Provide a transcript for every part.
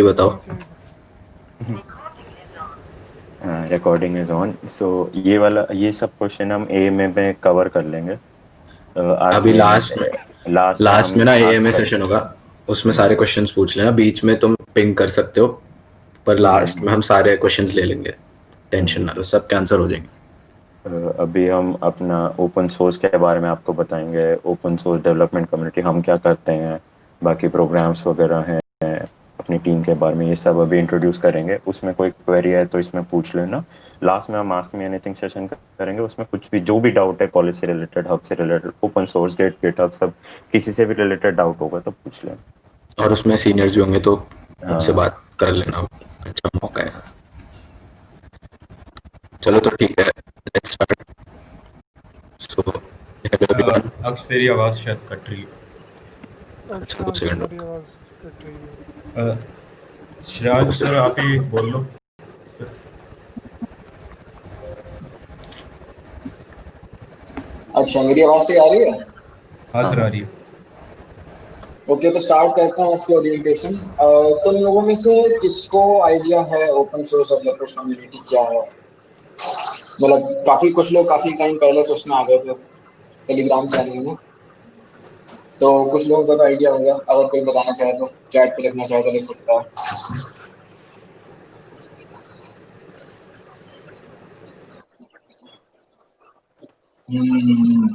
ये बताओ। Recording is on. सो ये सब क्वेश्चन हम एएमए में कवर कर लेंगे। आज अभी में लास्ट में लास्ट हम में ना आस्क एएमए करेंगे। सेशन होगा, उसमें सारे हम्म, क्वेश्चंस पूछ लेना, बीच में तुम पिंग कर सकते हो, पर लास्ट हम्म, में हम सारे क्वेश्चंस ले लेंगे। टेंशन ना हम्म। लो, सबके आंसर हो जाएंगे। अ, अभी हम अपना ओपन सोर्स के बारे में आपको बताएंगे। ओपन सोर्स डेवलपमेंट कम्युनिटी हम क्या करते हैं, बाकी प्रोग्राम्स वगैरह हैं, अपनी टीम के बारे में ये सब अभी इंट्रोड्यूस करेंगे। उसमें कोई क्वेरी है तो इसमें पूछ लेना। लास्ट में हम आस्क मी एनीथिंग सेशन करेंगे, उसमें कुछ भी जो भी डाउट है कॉलेज से रिलेटेड, हब से रिलेटेड, ओपन सोर्स गिटहब सब, किसी से भी रिलेटेड डाउट होगा तो पूछ लेना। और उसमें सीनियर्स भी होंगे तो उनसे हाँ, बात कर लेना, अच्छा मौका है। चलो तो ठीक है, let's start. So hello everyone. अक्स तेरी आवाज़ शायद कट रही अच्छा, अच्छा 2 सेकंड तुम्हारी रुको। आवाज़ कट रही है। है। Siraj 2 sir second. आप ही बोल लो। अच्छा, मेरी आवाज से आ रही है? हाँ हाँ, सर आ हाँ। रही है। ओके, तो स्टार्ट करते हैं इसकी ओरिएंटेशन। तुम लोगों में से किसको आइडिया है ओपन सोर्स डेवलपर्स कम्युनिटी क्या है? मतलब काफी कुछ लोग काफी टाइम पहले से उसमें आ गए थे टेलीग्राम चैनल में, तो कुछ लोगों को तो आइडिया होगा। अगर कोई बताना चाहे तो चैट पे लिखना चाहे तो लिख सकता है। हम्म,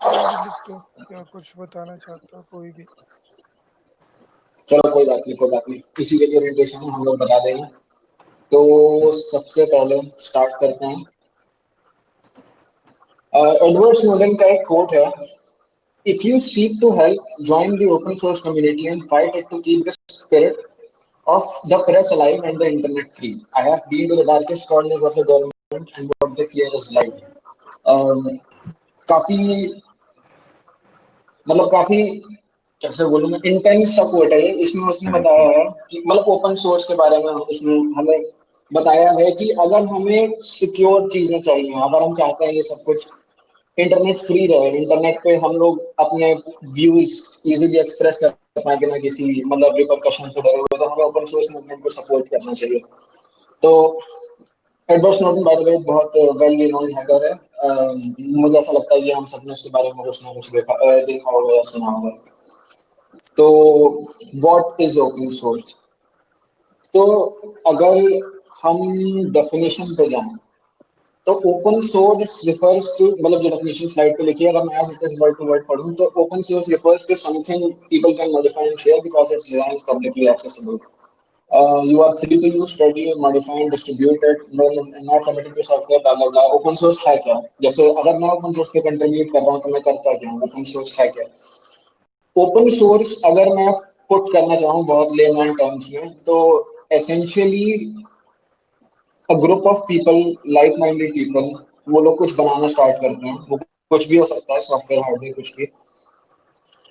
कोई भी लिख दो, क्या कुछ बताना चाहता हो कोई भी। चलो कोई बात नहीं, कोई बात नहीं, इसी के ओरिएंटेशन में हम लोग बता देंगे। तो सबसे पहले स्टार्ट करते हैं। एडवर्ड स्नोडेन का एक कोट है, if you seek to help, join the open source community and fight it to keep the spirit of the press alive and the internet free. I have been to the darkest corners of the government and what they fear is light. Um, काफी काफी कैसे बोलूं मैं, intense सा coat है ये। इसमें उसने बताया हम्म, है कि ओपन सोर्स के बारे में उसने हमें बताया है कि अगर हमें सिक्योर चीजें चाहिए, अगर हम चाहते हैं ये सब कुछ इंटरनेट फ्री रहे, इंटरनेट पे हम लोग अपने व्यूज इजीली एक्सप्रेस कर पाए बिना किसी रिपरकशन से डरे हुए, तो हमें ओपन सोर्स मूवमेंट को सपोर्ट करना चाहिए। तो Edward Snowden by the way बहुत वेल नोन हैकर है। मुझे ऐसा लगता है कि हम सबने उसके बारे में कुछ ना कुछ देखा होगा या सुना होगा। तो व्हाट इज ओपन सोर्स? तो अगर हम डेफिनेशन पे जाएं तो ओपन सोर्स रिफर्स टू, जो डेफिनेशन स्लाइड पे लिखी है, अगर मैं ऐसे इसे वर्ड टू वर्ड पढूं तो open source refers to something people can modify and share because its design is publicly accessible. You are free to use, study, modify and distribute it, no, not limited to software, blah blah blah. Open source है क्या? जैसे अगर मैं open source पे contribute कर रहा हूँ तो मैं करता क्या हूँ? ओपन सोर्स है क्या? ओपन सोर्स अगर मैं पुट करना चाहूँ बहुत लेमैन टर्म्स में, तो essentially a group of people, like minded people, वो लोग कुछ बनाना स्टार्ट करते हैं। वो कुछ भी हो सकता है, सॉफ्टवेयर, हार्डवेयर, कुछ भी,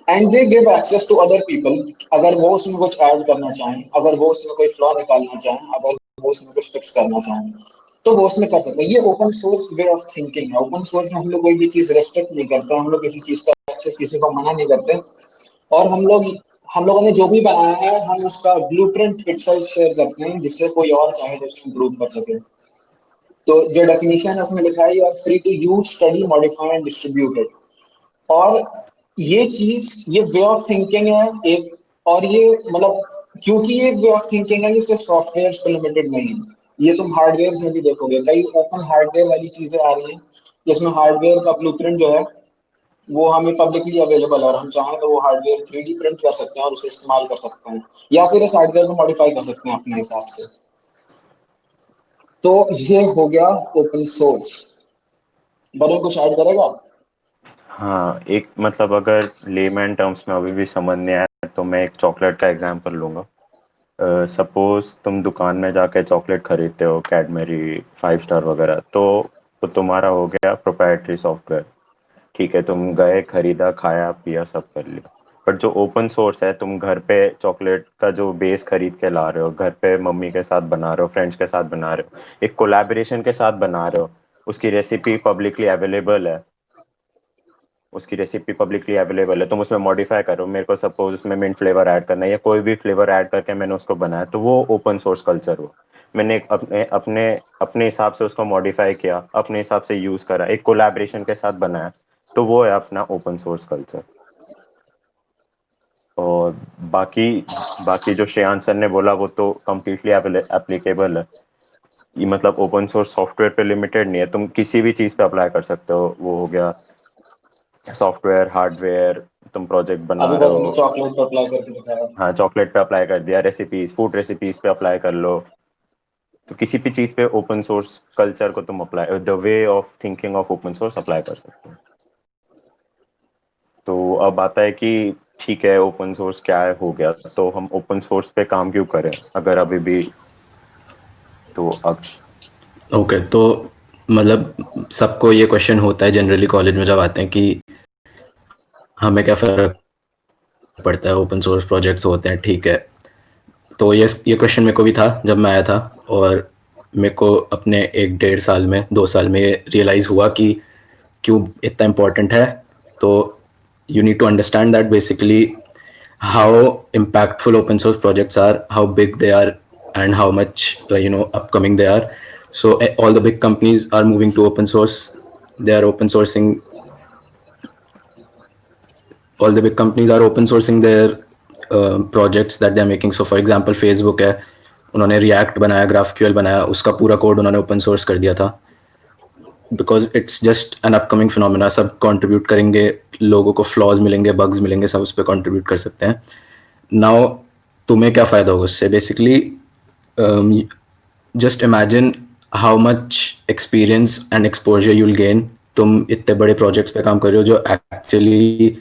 and they give access to other people. अगर वो उसमें कुछ ऐड करना चाहें, अगर वो उसमें कोई फ्लॉ निकालना चाहें, अगर वो उसमें कुछ फिक्स करना चाहें, तो वो उसमें कर सकते हैं। ये open source way of thinking है। ओपन सोर्स में हम लोग कोई भी चीज रेस्ट्रिक्ट नहीं करते, हम लोग किसी चीज का एक्सेस किसी को मना नहीं करते, और हम लोगों ने जो भी बनाया है हम उसका ब्लूप्रिंट इटसेल्फ शेयर करते हैं, जिससे कोई और चाहे तो उसको इम्प्रूव कर सके। तो जो डेफिनेशन है उसमें लिखा है, you are free to use, study, modify and distribute it. और ये चीज, ये वे ऑफ थिंकिंग है एक। और ये क्योंकि ये वे ऑफ थिंकिंग है, ये सिर्फ सॉफ्टवेयर पे लिमिटेड नहीं है। ये तुम हार्डवेयर में भी देखोगे, कई ओपन हार्डवेयर वाली चीजें आ रही हैं जिसमें हार्डवेयर का ब्लूप्रिंट जो है वो हमें पब्लिकली अवेलेबल है, और हम चाहें तो वो हार्डवेयर 3D प्रिंट कर सकते हैं और उसे इस्तेमाल कर सकते हैं, या फिर इस हार्डवेयर को मॉडिफाई कर सकते हैं अपने हिसाब से। तो ये हो गया ओपन सोर्स। बड़े कुछ ऐड करेगा? हाँ, एक मतलब अगर लेमैन टर्म्स में अभी भी समझ नहीं आया तो मैं एक चॉकलेट का एग्जांपल लूंगा। सपोज तुम दुकान में जाके चॉकलेट खरीदते हो, कैडमेरी 5 स्टार वगैरह, तो तुम्हारा हो गया प्रोप्राइटरी सॉफ्टवेयर। ठीक है, तुम गए, खरीदा, खाया, पिया, सब कर लिया। बट जो ओपन सोर्स है, तुम घर पे चॉकलेट का जो बेस खरीद के ला रहे हो, घर पे मम्मी के साथ बना रहे हो, फ्रेंड्स के साथ बना रहे हो, एक कोलैबोरेशन के साथ बना रहे हो, उसकी रेसिपी पब्लिकली अवेलेबल है। उसकी रेसिपी पब्लिकली अवेलेबल है, तुम उसमें मॉडिफाई करो, मेरे को सपोज उसमें मिंट फ्लेवर ऐड करना है या कोई भी फ्लेवर ऐड करके मैंने उसको बनाया, तो वो ओपन सोर्स कल्चर हुआ। मैंने अपने अपने अपने हिसाब से उसको मॉडिफाई किया, अपने हिसाब से यूज करा, एक कोलैबोरेशन के साथ बनाया, तो वो है अपना ओपन सोर्स कल्चर। और बाकी जो श्रेयांश सर ने बोला वो तो कम्प्लीटली एप्लीकेबल है। ये मतलब ओपन सोर्स सॉफ्टवेयर पे लिमिटेड नहीं है, तुम किसी भी चीज पे अप्लाई कर सकते हो। वो हो गया सॉफ्टवेयर, हार्डवेयर, तुम प्रोजेक्ट बना अभी रहे बस हमने हो, चॉकलेट पे अप्लाई करके दिखाया। हाँ चॉकलेट पे अप्लाई कर दिया, रेसिपीज, फूड रेसिपीज पे अप्लाई कर लो, तो किसी भी चीज पे ओपन सोर्स कल्चर को तुम apply, the way of thinking of open source apply कर सकते हो। तो अब आता है कि ठीक है ओपन सोर्स क्या है, हो गया, तो हम ओपन सोर्स पे काम क्यों करें अगर अभी भी, तो अक्ष। ओके, तो मतलब सबको ये क्वेश्चन होता है जनरली कॉलेज में जब आते हैं कि हमें क्या फ़र्क पड़ता है, ओपन सोर्स प्रोजेक्ट्स होते हैं, ठीक है। तो ये क्वेश्चन मेरे को भी था जब मैं आया था, और मेरे को अपने 1-1.5 साल में 2 साल में ये रियलाइज़ हुआ कि क्यों इतना इम्पोर्टेंट है। तो you need to understand that basically how impactful open source projects are, how big they are, and how much upcoming they are. So all the big companies are moving to open source. They are open sourcing. All the big companies are open sourcing their projects that they are making. So for example Facebook है, उन्होंने React बनाया, GraphQL बनाया, उसका पूरा code उन्होंने open source कर दिया था, because it's just an upcoming phenomena. सब कंट्रीब्यूट करेंगे, लोगों को फ्लॉज मिलेंगे, बग्स मिलेंगे, सब उस पर कंट्रीब्यूट कर सकते हैं। नाउ तुम्हें क्या फ़ायदा होगा उससे? Basically just imagine how much experience and exposure you'll gain. तुम इतने बड़े प्रोजेक्ट्स पे काम कर रहे हो जो actually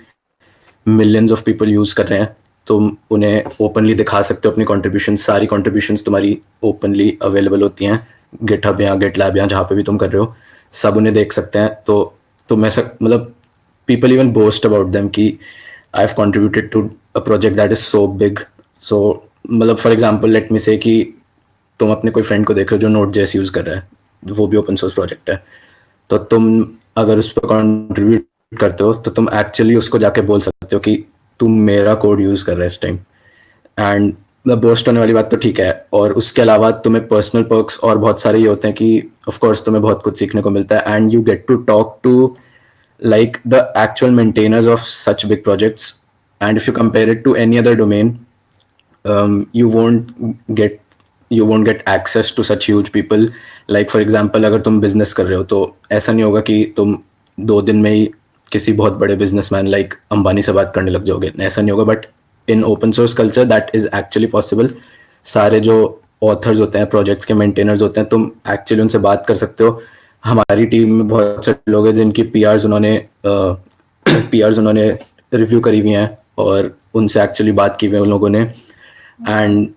millions of people use कर रहे हैं, तुम उन्हें ओपनली दिखा सकते हो अपनी कॉन्ट्रीब्यूशन, सारी कॉन्ट्रीब्यूशंस तुम्हारी ओपनली अवेलेबल होती हैं, गिटहब या गिटलैब या जहाँ पे भी तुम कर रहे हो, सब उन्हें देख सकते हैं। तो तुम ऐसा मतलब people even boast about them कि I have contributed to a project that is so big. So मतलब फॉर एग्जांपल लेट मी से कि तुम अपने कोई फ्रेंड को देख रहे हो जो Node.js यूज़ कर रहा है, वो भी ओपन सोर्स प्रोजेक्ट है, तो तुम अगर उस पर कंट्रीब्यूट करते हो तो तुम एक्चुअली उसको जाके बोल सकते हो कि तुम मेरा कोड यूज़ कर रहे हो इस टाइम। एंड बोस्ट होने वाली बात तो ठीक है, और उसके अलावा तुम्हें पर्सनल पर्क्स और बहुत सारे ये होते हैं कि ऑफ कोर्स तुम्हें बहुत कुछ सीखने को मिलता है, and you get to talk to like the actual maintainers of such big projects. And if you compare it to any other domain, you won't get access to such huge people. Like for example अगर तुम business कर रहे हो तो ऐसा नहीं होगा कि तुम 2 दिन में ही किसी बहुत बड़े businessman like अंबानी से बात करने लग जाओगे, ऐसा नहीं होगा। But in open source culture that is actually possible. सारे जो authors होते हैं, projects के maintainers होते हैं, तुम actually उनसे बात कर सकते हो। हमारी टीम में बहुत सारे लोग हैं जिनकी PRs उन्होंने रिव्यू करी हुई हैं और उनसे एक्चुअली बात की हुई है उन लोगों ने। And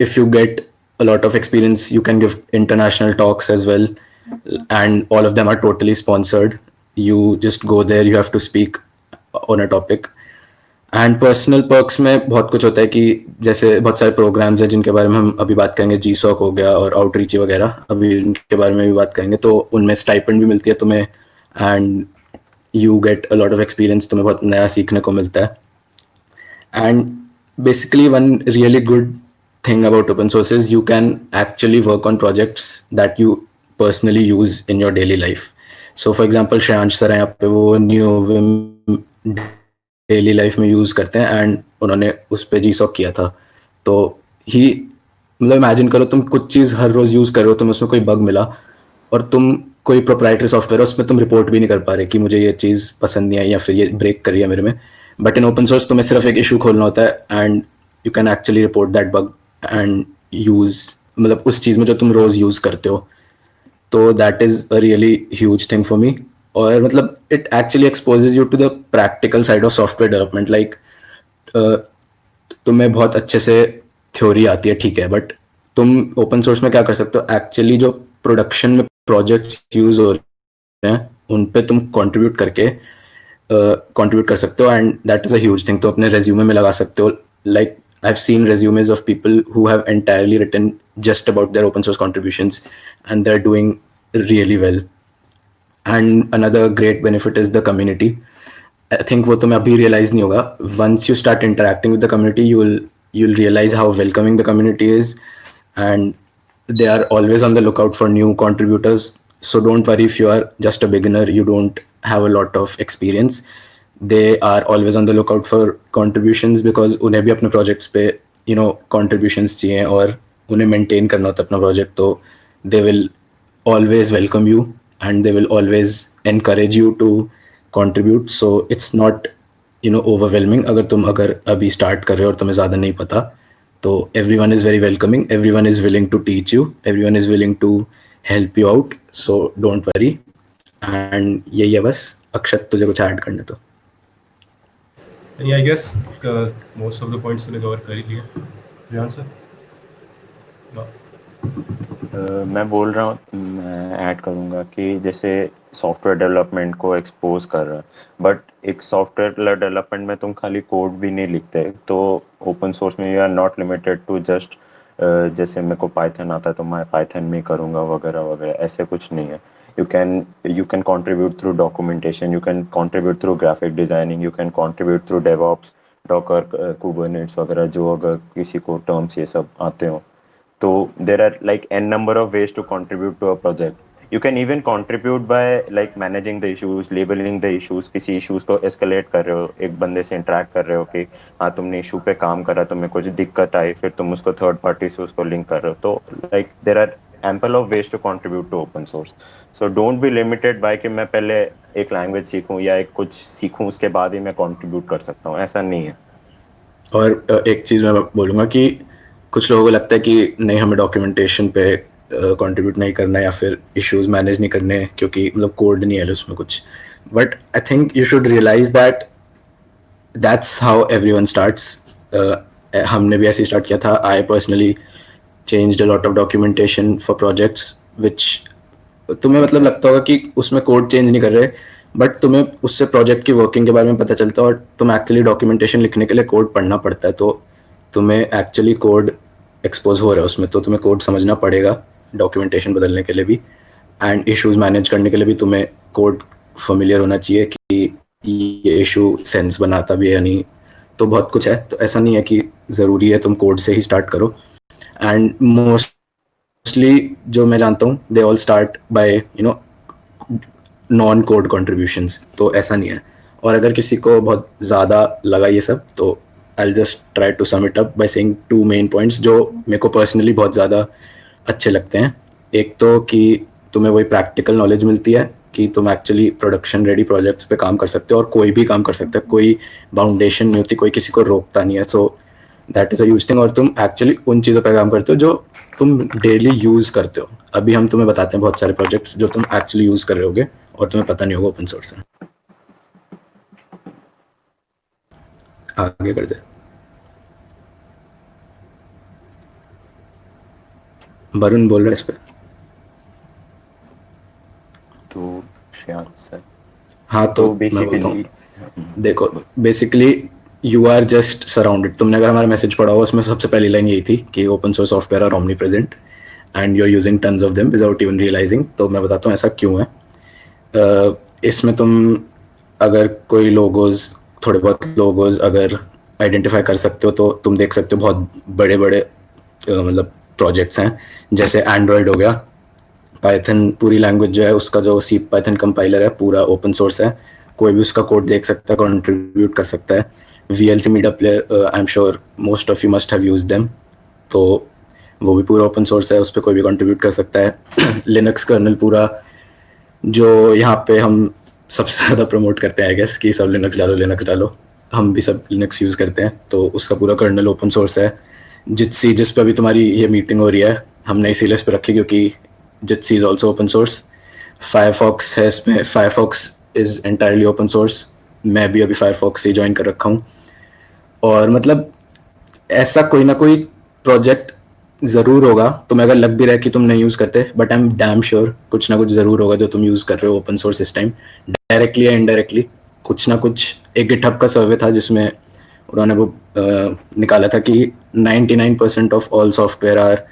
if you get a lot of experience, you can give international talks as well, and all of them are totally sponsored. You just go there, you have to speak on a topic. And personal perks में बहुत कुछ होता है कि जैसे बहुत सारे programmes हैं जिनके बारे में हम अभी बात करेंगे, GSOC हो गया और आउटरीच वगैरह, अभी उनके बारे में भी बात करेंगे। तो उनमें स्टाइपेंड भी मिलती है तुम्हें, and you get a lot of experience, तुम्हें बहुत नया सीखने को मिलता है। And basically one really good thing about open source is you can actually work on projects that you personally use in your daily life. So for example Shreyansh sir हैं यहाँ पे, वो NeoVim डेली लाइफ में use करते हैं and उन्होंने उस पर GSOC किया था। तो ही मतलब इमेजिन करो तुम कुछ चीज़ हर रोज़ यूज़ कर रहे हो, तुम उसमें कोई बग मिला और तुम कोई प्रोप्राइटरी सॉफ्टवेयर है उसमें तुम रिपोर्ट भी नहीं कर पा रहे कि मुझे ये चीज़ पसंद नहीं आई या फिर ये ब्रेक करी है मेरे में। बट इन ओपन सोर्स तुम्हें सिर्फ एक इशू खोलना होता है and you can actually report that bug and use मतलब उस चीज़ में जो तुम रोज़ यूज़ करते हो। तो that is a really huge thing for me. और मतलब it actually exposes you to the practical side of software development. Like तुम्हें बहुत अच्छे से थ्योरी आती है, ठीक है, बट तुम ओपन सोर्स में क्या कर सकते हो, एक्चुअली जो प्रोडक्शन में प्रोजेक्ट्स यूज हो रहे हैं उन पे तुम कंट्रीब्यूट कर सकते हो, and that is a huge thing. तो अपने रेज्यूमे में लगा सकते हो। Like I've seen resumes of people who have entirely written just about their open source contributions and they're doing really well. And another great benefit is the community. I think वो तुम्हें अभी realize नहीं होगा. Once you start interacting with the community you'll realize how welcoming the community is, and they are always on the lookout for new contributors. So don't worry if you are just a beginner, you don't have a lot of experience. They are always on the lookout for contributions because उन्हें भी अपने projects पे contributions चाहिए और उन्हें maintain करना होता है अपना project. तो they will always welcome you and they will always encourage you to contribute. So it's not overwhelming अगर अभी start कर रहे हो और तुम्हें ज़्यादा नहीं पता. तो everyone is very welcoming, everyone is willing to teach you, everyone is willing to help you out. So don't worry. And यही है बस. अक्षत तुझे कुछ ऐड करने तो. And I guess most of the points तूने कवर कर ही लिए. रियान सर. मैं बोल रहा हूँ, मैं ऐड करूँगा कि जैसे सॉफ्टवेयर डेवलपमेंट को एक्सपोज कर रहा है, बट एक सॉफ्टवेयर डेवलपमेंट में तुम खाली कोड भी नहीं लिखते. तो ओपन सोर्स में you are not limited to just जैसे मेरे को पाइथन आता है तो मैं पाइथन में करूँगा वगैरह वगैरह, ऐसे कुछ नहीं है. you can contribute through documentation, you can contribute through graphic designing, you can contribute through DevOps, Docker, Kubernetes वगैरह, जो अगर किसी को टर्म्स ये सब आते हो. तो there are like n number of ways to contribute to a project. You can even contribute by like managing the issues, labeling the issues. किसी issues को escalate कर रहे हो, एक बंदे से interact कर रहे हो कि हाँ तुमने issue पे काम करा, तुम्हें कुछ दिक्कत आई, फिर तुम उसको third party से उसको link कर रहे हो. तो like there are ample of ways to contribute to open source. So don't be limited by कि मैं पहले एक language सीखूं या एक कुछ सीखूं उसके बाद ही मैं contribute कर सकता हूँ, ऐसा नहीं है. और एक चीज़ मैं बोलूँगा कि कुछ लोगों को लगता है कि नहीं हमें डॉक्यूमेंटेशन पे कंट्रीब्यूट नहीं करना है या फिर इश्यूज मैनेज नहीं करने क्योंकि मतलब कोड नहीं है उसमें कुछ. But I think you should realize that's how everyone starts. हमने भी ऐसे स्टार्ट किया था. I personally changed a lot of documentation for projects which तुम्हें मतलब लगता होगा कि उसमें कोड चेंज नहीं कर रहे, बट तुम्हें उससे प्रोजेक्ट की वर्किंग के बारे में पता चलता है और तुम एक्चुअली डॉक्यूमेंटेशन लिखने के लिए कोड पढ़ना पड़ता है. तो तुम्हें एक्चुअली कोड एक्सपोज हो रहा है उसमें, तो तुम्हें कोड समझना पड़ेगा डॉक्यूमेंटेशन बदलने के लिए भी, एंड इश्यूज मैनेज करने के लिए भी तुम्हें कोड फेमिलियर होना चाहिए कि ये इशू सेंस बनाता भी है या नहीं. तो बहुत कुछ है. तो ऐसा नहीं है कि ज़रूरी है तुम कोड से ही स्टार्ट करो. एंड मोस्टली जो मैं जानता हूँ they all start by non code contributions. तो ऐसा नहीं है. और अगर किसी को बहुत ज़्यादा लगा ये सब तो I'll just try to sum it up by saying 2 main points जो मेरे को पर्सनली बहुत ज़्यादा अच्छे लगते हैं. एक तो कि तुम्हें वही प्रैक्टिकल नॉलेज मिलती है कि तुम एक्चुअली प्रोडक्शन रेडी प्रोजेक्ट्स पे काम कर सकते हो और कोई भी काम कर सकता है, कोई बाउंडेशन नहीं होती, कोई किसी को रोकता नहीं है. सो that is a use thing. और तुम एक्चुअली उन चीज़ों पे काम करते हो जो तुम डेली यूज़ करते हो. अभी हम तुम्हें बताते हैं बहुत सारे प्रोजेक्ट्स जो तुम एक्चुअली यूज़ कर रहे होगे और तुम्हें पता नहीं होगा ओपन सोर्स है. आगे कर दे. वरुण बोल रहा है इस पे. तो श्याम सर. हाँ तो मैं बोलता हूँ. बेसिकली देखो basically you are just surrounded. तुमने अगर हमारा मैसेज पढ़ा होगा उसमें सबसे पहली लाइन यही थी कि open source software are omnipresent and you are using tons of them without even realizing. तो मैं बताता हूँ ऐसा क्यों है. इसमें तुम अगर कोई लोगोज, थोड़े बहुत लोगोज अगर आइडेंटिफाई कर सकते हो तो तुम देख सकते हो बहुत बड़े बड़े मतलब प्रोजेक्ट्स हैं. जैसे एंड्रॉयड हो गया, पाइथन पूरी लैंग्वेज जो है उसका जो सी पाइथन कंपाइलर है पूरा ओपन सोर्स है, कोई भी उसका कोड देख सकता है, कंट्रीब्यूट कर सकता है. VLC media player, I am sure most of you must have used them, तो वो भी पूरा ओपन सोर्स है, उस पर कोई भी कंट्रीब्यूट कर सकता है. लिनक्स कर्नल पूरा जो यहाँ पे हम सबसे ज़्यादा प्रमोट करते हैं आई गेस कि सब लिनक्स डालो. हम भी सब लिनक्स यूज़ करते हैं, तो उसका पूरा कर्नल ओपन सोर्स है. जिटसी जिस पे अभी तुम्हारी ये मीटिंग हो रही है हमने इसीलिए इस पे रखी क्योंकि Jitsi is also open source. Firefox है इसमें, Firefox is entirely open source. मैं भी अभी फायरफॉक्स से ज्वाइन कर रखा हूँ. और मतलब ऐसा कोई ना कोई प्रोजेक्ट ज़रूर होगा, तुम्हें अगर लग भी रहा है कि तुम नहीं यूज़ करते, but I am damn sure कुछ ना कुछ ज़रूर होगा जो तुम यूज़ कर रहे हो ओपन सोर्स इस टाइम, डायरेक्टली या इनडायरेक्टली. कुछ ना कुछ एक गिटहब का सर्वे था जिसमें उन्होंने वो निकाला था कि 99% of all software are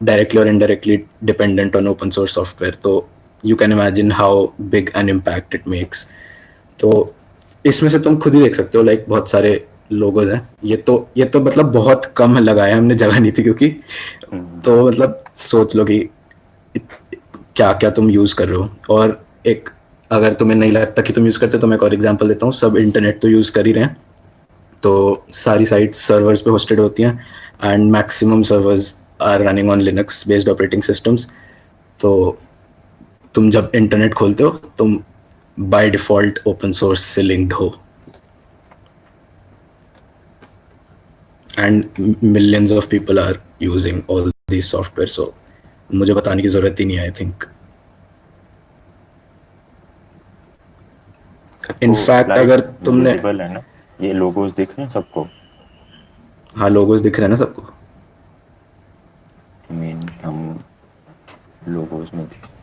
directly और indirectly dependent on open source software. तो you can imagine how big an impact it makes. तो इसमें से तुम खुद ही देख सकते हो, लाइक बहुत सारे लोगोज हैं। ये तो मतलब बहुत कम लगाया है हमने, जगह नहीं थी क्योंकि। तो मतलब सोच लो कि क्या क्या तुम यूज कर रहे हो। और एक, अगर तुम्हें नहीं लगता कि तुम यूज करते तो मैं एक और एग्जांपल देता हूँ। सब इंटरनेट तो यूज कर ही रहे हैं, तो सारी साइट्स सर्वर्स पे होस्टेड होती हैं, and maximum servers are running on Linux based operating systems. तो तुम जब इंटरनेट खोलते हो तुम बाय डिफॉल्ट ओपन सोर्स से लिंक्ड हो, and millions of people are using all this software. So मुझे बताने की जरूरत ही नहीं है, आई थिंक। इनफैक्ट अगर तुमने, विजिबल है ना, ये लोगोस दिख रहे हैं सबको। हाँ लोगोस दिख रहे हैं ना सबको। I mean, हम लोगोस में थे।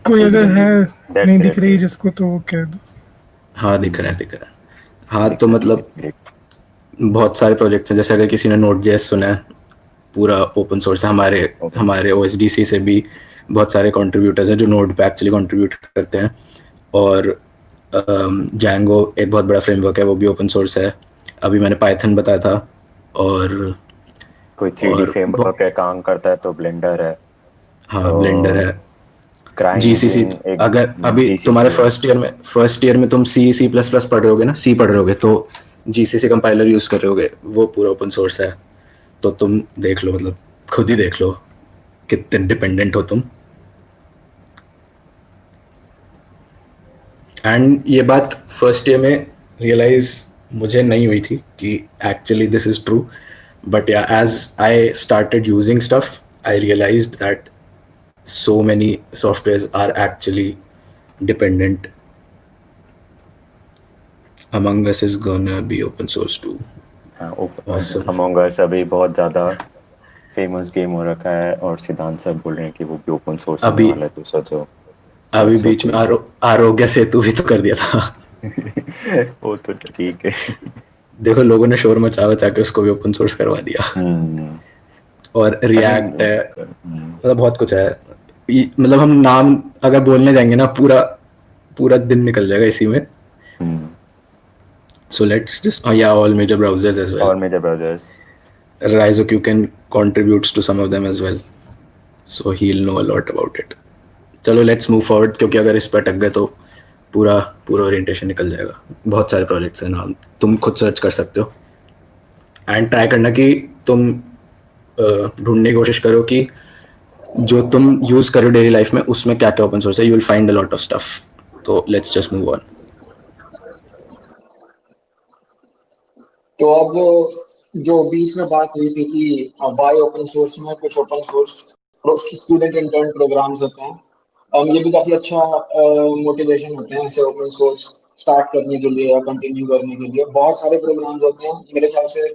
कोई अगर है That's नहीं दिख great. रही जिसको तो वो कह दो। हाँ दिख रहा है, दिख रहा है। हाँ तो मतलब बहुत सारे प्रोजेक्ट्स हैं, जैसे अगर किसी ने Node.js सुना है, पूरा ओपन सोर्स है। हमारे OSDC से भी बहुत सारे कंट्रीब्यूटर्स हैं जो नोड पे एक्चुअली कंट्रीब्यूट करते हैं। और Django एक बहुत बड़ा फ्रेमवर्क है, वो भी ओपन सोर्स है। अभी मैंने पाइथन बताया था। और कोई 3D फ्रेमवर्क है काम करता है तो ब्लेंडर है। हाँ ब्लेंडर है, GCC। CryEngine एक अगर अभी GCC तुम्हारे है। फर्स्ट ईयर में तुम C++ पढ़ रहे होगे ना, C पढ़ रहे होगे, तो GCC कंपाइलर यूज कर रहे होगे, वो पूरा ओपन सोर्स है। तो तुम देख लो, मतलब खुद ही देख लो कितने डिपेंडेंट हो तुम। एंड ये बात फर्स्ट ईयर में रियलाइज मुझे नहीं हुई थी कि actually this is true, but yeah as I started using stuff I realized that so many softwares are actually dependent. Among Us is gonna be open source too. Awesome. Among Us अभी बहुत ज़्यादा famous game हो रखा है, और सिद्धांत sir बोल रहे हैं कि वो भी ओपन सोर्स होने वाला है, तो सोचो। अभी बीच में आरोग्य सेतु भी तो कर दिया था। वो तो ठीक है। देखो लोगों ने शोर मचा बचा के उसको भी ओपन सोर्स करवा दिया। और रिएक्ट है, मतलब बहुत कुछ है। मतलब हम नाम अगर बोलने जाएंगे ना, पूरा दिन निकल जाएगा इसी में। So let's just all major browsers as well. All major browsers. Raizokuken contributes to some of them as well, so he'll know a lot about it. चलो let's move forward, क्योंकि अगर इस पर अटक गए तो पूरा ओरिएंटेशन निकल जाएगा। बहुत सारे प्रोजेक्ट्स हैं, नाम तुम खुद सर्च कर सकते हो। एंड ट्राई करना कि तुम ढूंढने की कोशिश करो कि जो तुम यूज करो डेली लाइफ में उसमें क्या क्या ओपन सोर्स है। You will find a lot of stuff. तो लेट्स जस्ट मूव ऑन। तो अब जो बीच में बात हुई थी कि वाई ओपन सोर्स में कुछ open source student intern programs होते हैं, ये भी काफी अच्छा मोटिवेशन होते हैं ऐसे ओपन सोर्स स्टार्ट करने के लिए या कंटिन्यू करने के लिए। बहुत सारे प्रोग्राम्स होते हैं मेरे ख्याल से।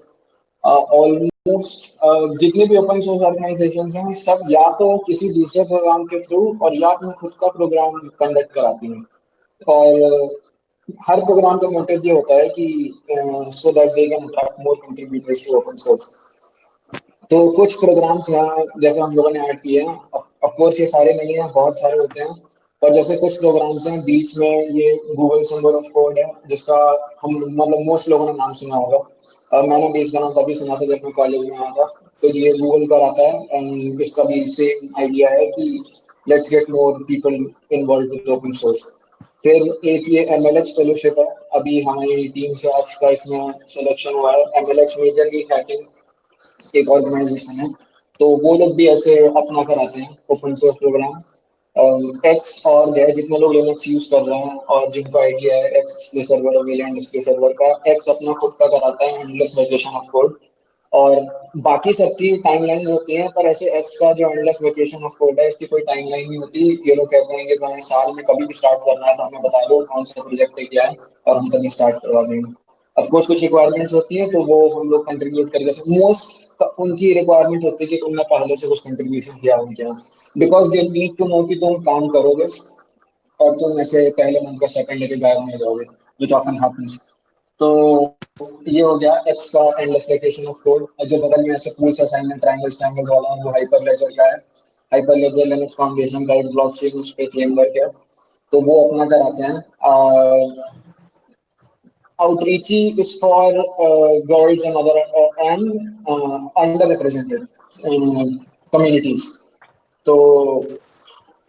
ऑलमोस्ट जितने भी ओपन सोर्स ऑर्गेनाइजेशंस हैं सब या तो किसी दूसरे प्रोग्राम के थ्रू और या अपना खुद का प्रोग्राम कंडक्ट कराती हैं। और हर प्रोग्राम का मोटिव ये होता है कि so that they can attract more contributors to open source. तो कुछ प्रोग्राम्स यहाँ जैसे हम लोगों ने ऐड किए हैं, ऑफ कोर्स ये सारे नहीं हैं, बहुत सारे होते हैं, पर जैसे कुछ प्रोग्राम्स हैं बीच में, ये गूगल सिंबल ऑफ कोड है जिसका हम मतलब मोस्ट लोगों ने नाम सुना होगा। मैंने भी इसका नाम तभी सुना था जब मैं कॉलेज में आया था। तो ये गूगल का आता है एंड इसका भी सेम आइडिया है कि let's get more people involve with open source. फिर एक ये MLH फेलोशिप है, अभी हमारी टीम से आज का इसमें सिलेक्शन हुआ है। MLH मेजर लीग हैकिंग एक ऑर्गेनाइजेशन है, तो वो लोग भी ऐसे अपना कर आते हैं ओपन सोर्स प्रोग्राम। एक्स और है, जितने लोग लिनक्स यूज कर रहे हैं और जिनको आइडिया है एक्स डिस्प्ले सर्वर और वेरिएंट डिस्प्ले सर्वर का, एक्स अपना खुद का कराता है एंडलेस वेकेशन ऑफ कोड। और बाकी सबकी टाइमलाइन होती है, पर ऐसे एक्स का जो एंडलेस वेकेशन ऑफ कोड है इसकी कोई टाइमलाइन नहीं होती। ये लोग कहते हैं कि तुम्हें साल में कभी भी स्टार्ट करना है तो हमें बता दो कौन सा प्रोजेक्ट है क्या है और हम तभी स्टार्ट करवा देंगे। ऑफ कोर्स कुछ रिक्वायरमेंट्स होती है तो वो हम लोग कंट्रीब्यूट करके, मोस्ट उनकी रिक्वायरमेंट होती है कि तुमने पहले से कुछ कंट्रीब्यूशन किया हो क्या, because they need to know कि तुम काम करोगे और तुम ऐसे पहले मंथ का सेकंड लेके गायब नहीं जाओगे, विच ऑफन हैपेंस। तो ये हो गया एक्स का एंडलेस वेकेशन ऑफ कोड। जो बगल में ऐसे पूल्स असाइनमेंट ट्रायंगल्स ट्रायंगल्स वाला है वो हाइपरलेजर का है। हाइपरलेजर लिनक्स फाउंडेशन का एक ब्लॉकचेन उस पे फ्रेमवर्क है, तो वो अपना कराते हैं। outreachy is for girls and other underrepresented communities. तो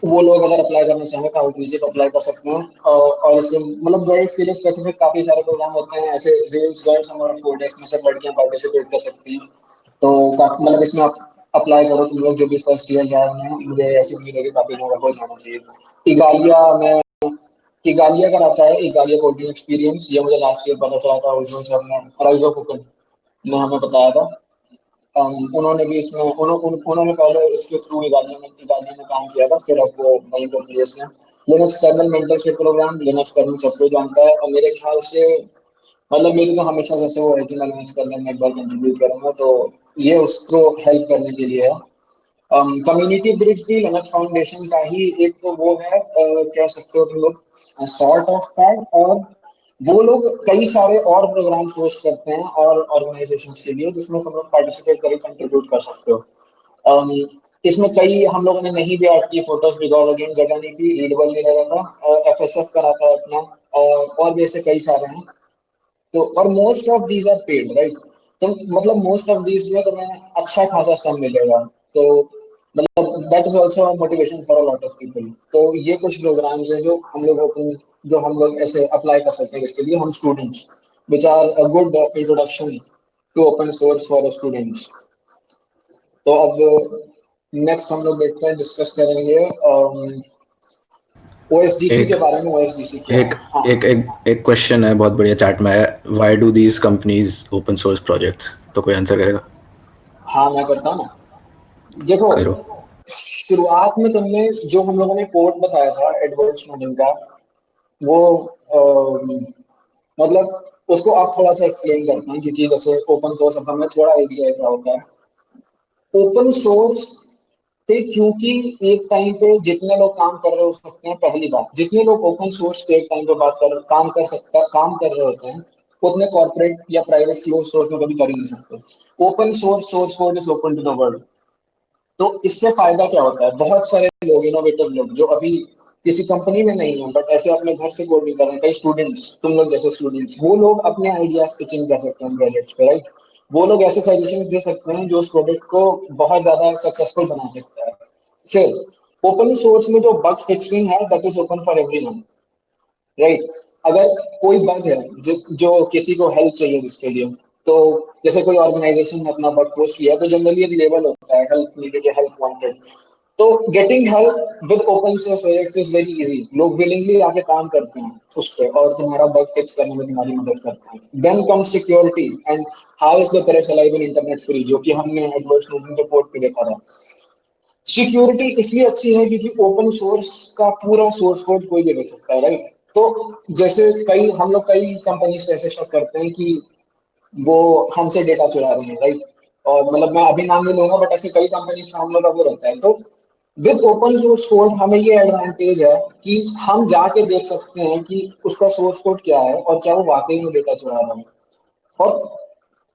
वो लोग अगर अप्लाई करना चाहें तो आउटरीच को अप्लाई कर सकते हैं, और इसमें मतलब गर्ल्स के लिए स्पेसिफिक काफी सारे प्रोग्राम होते हैं ऐसे, रेल्स गर्ल्स और फोर्डेक्स में से लड़कियां पार्टिसिपेट कर सकती हैं। तो काफी मतलब इसमें आप अप्लाई करो, तुम लोग जो भी फर्स्ट ईयर जा रहे हैं, मुझे ऐसी उम्मीद है कि काफी लोगों को जाना चाहिए। इगालिया का आता है, इगालिया कोडिंग एक्सपीरियंस, ये मुझे लास्ट ईयर पता चला था, उस सर ने राइज ऑफ कुकिंग ने हमें बताया था। उन्होंने भी इसमें उन्होंने पहले इसके थ्रू इगालिया में काम किया था, फिर अब वो वहीं पर प्लेस है। Linux kernel mentorship program, Linux kernel सबको जानता है, और मेरे ख्याल से मतलब मेरी तो हमेशा जैसे वो है कि मैं लिनक्स कर्नल में एक बार कंट्रीब्यूट करूंगा, तो ये उसको हेल्प करने के लिए है। कम्युनिटी ब्रिज भी लिनक्स फाउंडेशन का ही एक तो वो है, कह सकते हो तुम लोग सॉर्ट ऑफ पैड, और वो लोग कई सारे और प्रोग्राम होस्ट करते हैं और ऑर्गेनाइजेशंस के लिए, जिसमें तुम लोग पार्टिसिपेट करके कंट्रीब्यूट कर सकते हो। इसमें कई हम लोगों ने नहीं भी ऐड की फोटोज, बिकॉज अगेन जगह नहीं थी, रीडेबल नहीं लगा था। एफएसएफ कराता है अपना, और भी ऐसे कई सारे हैं। तो और most of these are paid, right? तो मतलब मोस्ट ऑफ दीज में तुम्हें अच्छा खासा सम मिलेगा, तो मतलब that is also motivation for a lot of people. तो ये कुछ प्रोग्राम्स हैं जो हम लोग ऐसे अप्लाई कर सकते हैं, इसके लिए हम students, which are a good introduction to open source for students. तो अब नेक्स्ट हम लोग देखते हैं, डिस्कस करेंगे ओएसडीसी के बारे में। ओएसडीसी क्या है? हाँ। एक क्वेश्चन है, बहुत बढ़िया चैट में है, why do these companies open source projects? तो कोई आंसर करेगा? हाँ मैं करता हूँ ना। देखो करो। शुरुआत में तुमने जो हम लोगों ने कोड बताया था एडवर्ड स्नोडेन का, वो मतलब उसको आप थोड़ा सा एक्सप्लेन करते हैं, क्योंकि जैसे ओपन सोर्स अब हमें थोड़ा आइडिया क्या होता है। ओपन सोर्स पे क्योंकि एक टाइम पे जितने लोग काम कर रहे हो सकते हैं, पहली बात जितने लोग ओपन सोर्स पे एक टाइम पे काम कर रहे होते हैं, उतने कॉर्पोरेट या प्राइवेट सोर्स में कभी कर ही नहीं सकते। Open source code is open to the world. तो इससे फायदा क्या होता है, बहुत सारे लोग, इनोवेटिव लोग जो अभी किसी कंपनी में नहीं है बट ऐसे अपने घर से कोड नहीं कर रहे हैं, कई स्टूडेंट्स, तुम लोग जैसे स्टूडेंट्स, वो लोग अपने आइडियाज पिचिंग कर सकते हैं प्रोजेक्ट्स पे, राइट? वो लोग ऐसे सजेशंस दे सकते हैं जो उस प्रोडक्ट को बहुत ज्यादा सक्सेसफुल बना सकता है। फिर ओपन सोर्स में जो बग फिक्सिंग है, that is open for everyone, right? अगर कोई बग है जो किसी को हेल्प चाहिए जिसके लिए, तो जैसे कोई ऑर्गेनाइजेशन ने अपना बग पोस्ट किया, तो जनरली एक लेबल होता है, हेल्प नीडेड या हेल्प वांटेड। तो getting help with open source projects is very easy. लोग विलिंगली आके काम करते हैं उस पर और तुम्हारा बग फिक्स करने में तुम्हारी मदद करते हैं। Then comes security and how is the press alive in internet free, जो कि हमने एडवर्ड स्नोडेन के कोड पे देखा था। सिक्योरिटी इसलिए अच्छी है क्योंकि ओपन सोर्स का पूरा सोर्स कोड कोई भी देख सकता है, राइट? तो जैसे हम लोग कई कंपनीज ऐसे शक करते हैं कि वो हमसे डेटा चुरा रहे हैं, राइट? और मतलब मैं अभी नाम नहीं लूंगा, बट ऐसे कई कंपनीज का हम लोग का वो रहता है। तो विद ओपन सोर्स कोड हमें ये एडवांटेज है कि हम जाके देख सकते हैं कि उसका सोर्स कोड क्या है और क्या वो वाकई में डेटा चुरा रहा है। और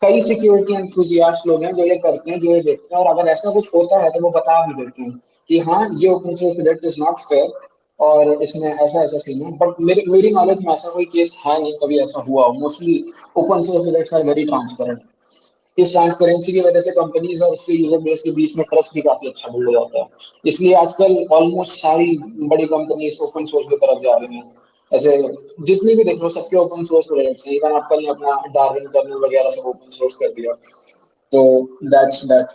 कई सिक्योरिटी एंथुजियास्ट लोग हैं जो ये करते हैं, जो ये देखते हैं, और अगर ऐसा कुछ होता है तो वो बता भी देते हैं कि हाँ ये open source project is not fair और इसमें ऐसा ऐसा सीन है। बट मेरी नॉलेज में ऐसा कोई केस है नहीं, कभी ऐसा हुआ हो। Mostly open source projects are very transparent. इस ट्रांसपेरेंसी की वजह से कंपनीज और उसके यूजर बेस के बीच में ट्रस्ट भी काफी अच्छा बिल्ड हो जाता है। इसलिए आजकल ऑलमोस्ट सारी बड़ी कंपनीज ओपन सोर्स की तरफ जा रही हैं। ऐसे जितनी भी देख लो सबके ओपन सोर्स प्रोजेक्ट्स हैं। इवन एप्पल ने अपना डार्विन कर्नल वगैरह सब ओपन सोर्स कर दिया। तो that's that.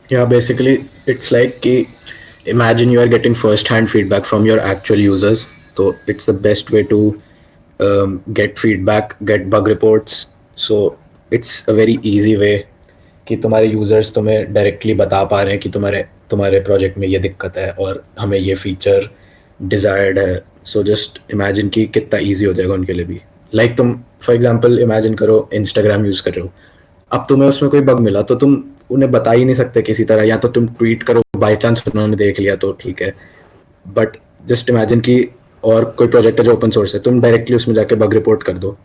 Yeah, basically it's like कि imagine you are getting first hand feedback from your actual users, so it's the best way to get feedback, get bug reports. So it's a very easy way कि तुम्हारे users तुम्हें directly बता पा रहे हैं कि तुम्हारे प्रोजेक्ट में ये दिक्कत है और हमें ये फीचर डिजायर्ड है। सो जस्ट इमेजिन कि कितना ईजी हो जाएगा उनके लिए भी। लाइक तुम फॉर एग्जांपल इमेजिन करो इंस्टाग्राम यूज़ कर रहे हो, अब तुम्हें उसमें कोई बग मिला तो तुम उन्हें बता ही नहीं सकते किसी तरह, या तो तुम ट्वीट करो, बाई चांस उन्होंने देख लिया तो ठीक है। बट जस्ट इमेजिन कि और कोई प्रोजेक्ट है जो ओपन सोर्स है, तुम डायरेक्टली उसमें जाके बग रिपोर्ट कर दो।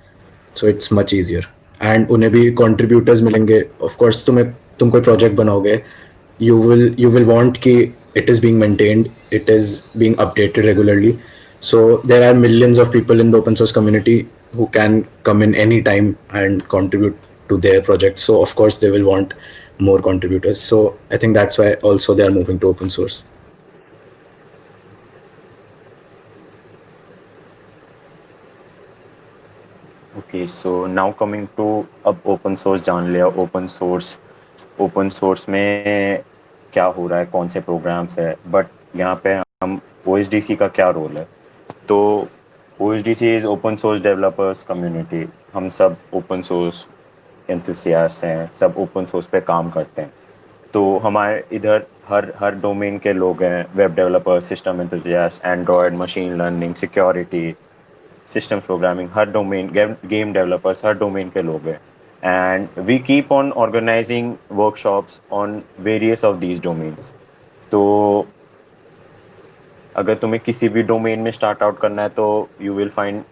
So it's much easier and उन्हें भी कॉन्ट्रीब्यूटर्स मिलेंगे। ऑफ कोर्स तुम कोई प्रोजेक्ट बनाओगे, you will want कि it is being maintained, it is being updated regularly. So there are millions of people in the open source community who can come in any time and contribute to their project. So of course they will want more contributors. So I think that's why also they are moving to open source. Okay, so now coming to, अब open source जान लिया, open source में क्या हो रहा है, कौन से प्रोग्राम्स है, बट यहाँ पे हम OSDC का क्या रोल है? तो OSDC is open source developers community. हम सब ओपन सोर्स एंथुसियास्ट हैं, सब ओपन सोर्स पे काम करते हैं। तो हमारे इधर हर डोमेन के लोग हैं, web developer, system enthusiast, Android, machine learning, security, system programming, हर डोमेन, गेम डेवलपर्स, हर डोमेन के लोग हैं। And we keep on organizing workshops on various of these domains. तो अगर तुम्हें किसी भी डोमेन में स्टार्ट आउट करना है तो यू विल फाइंड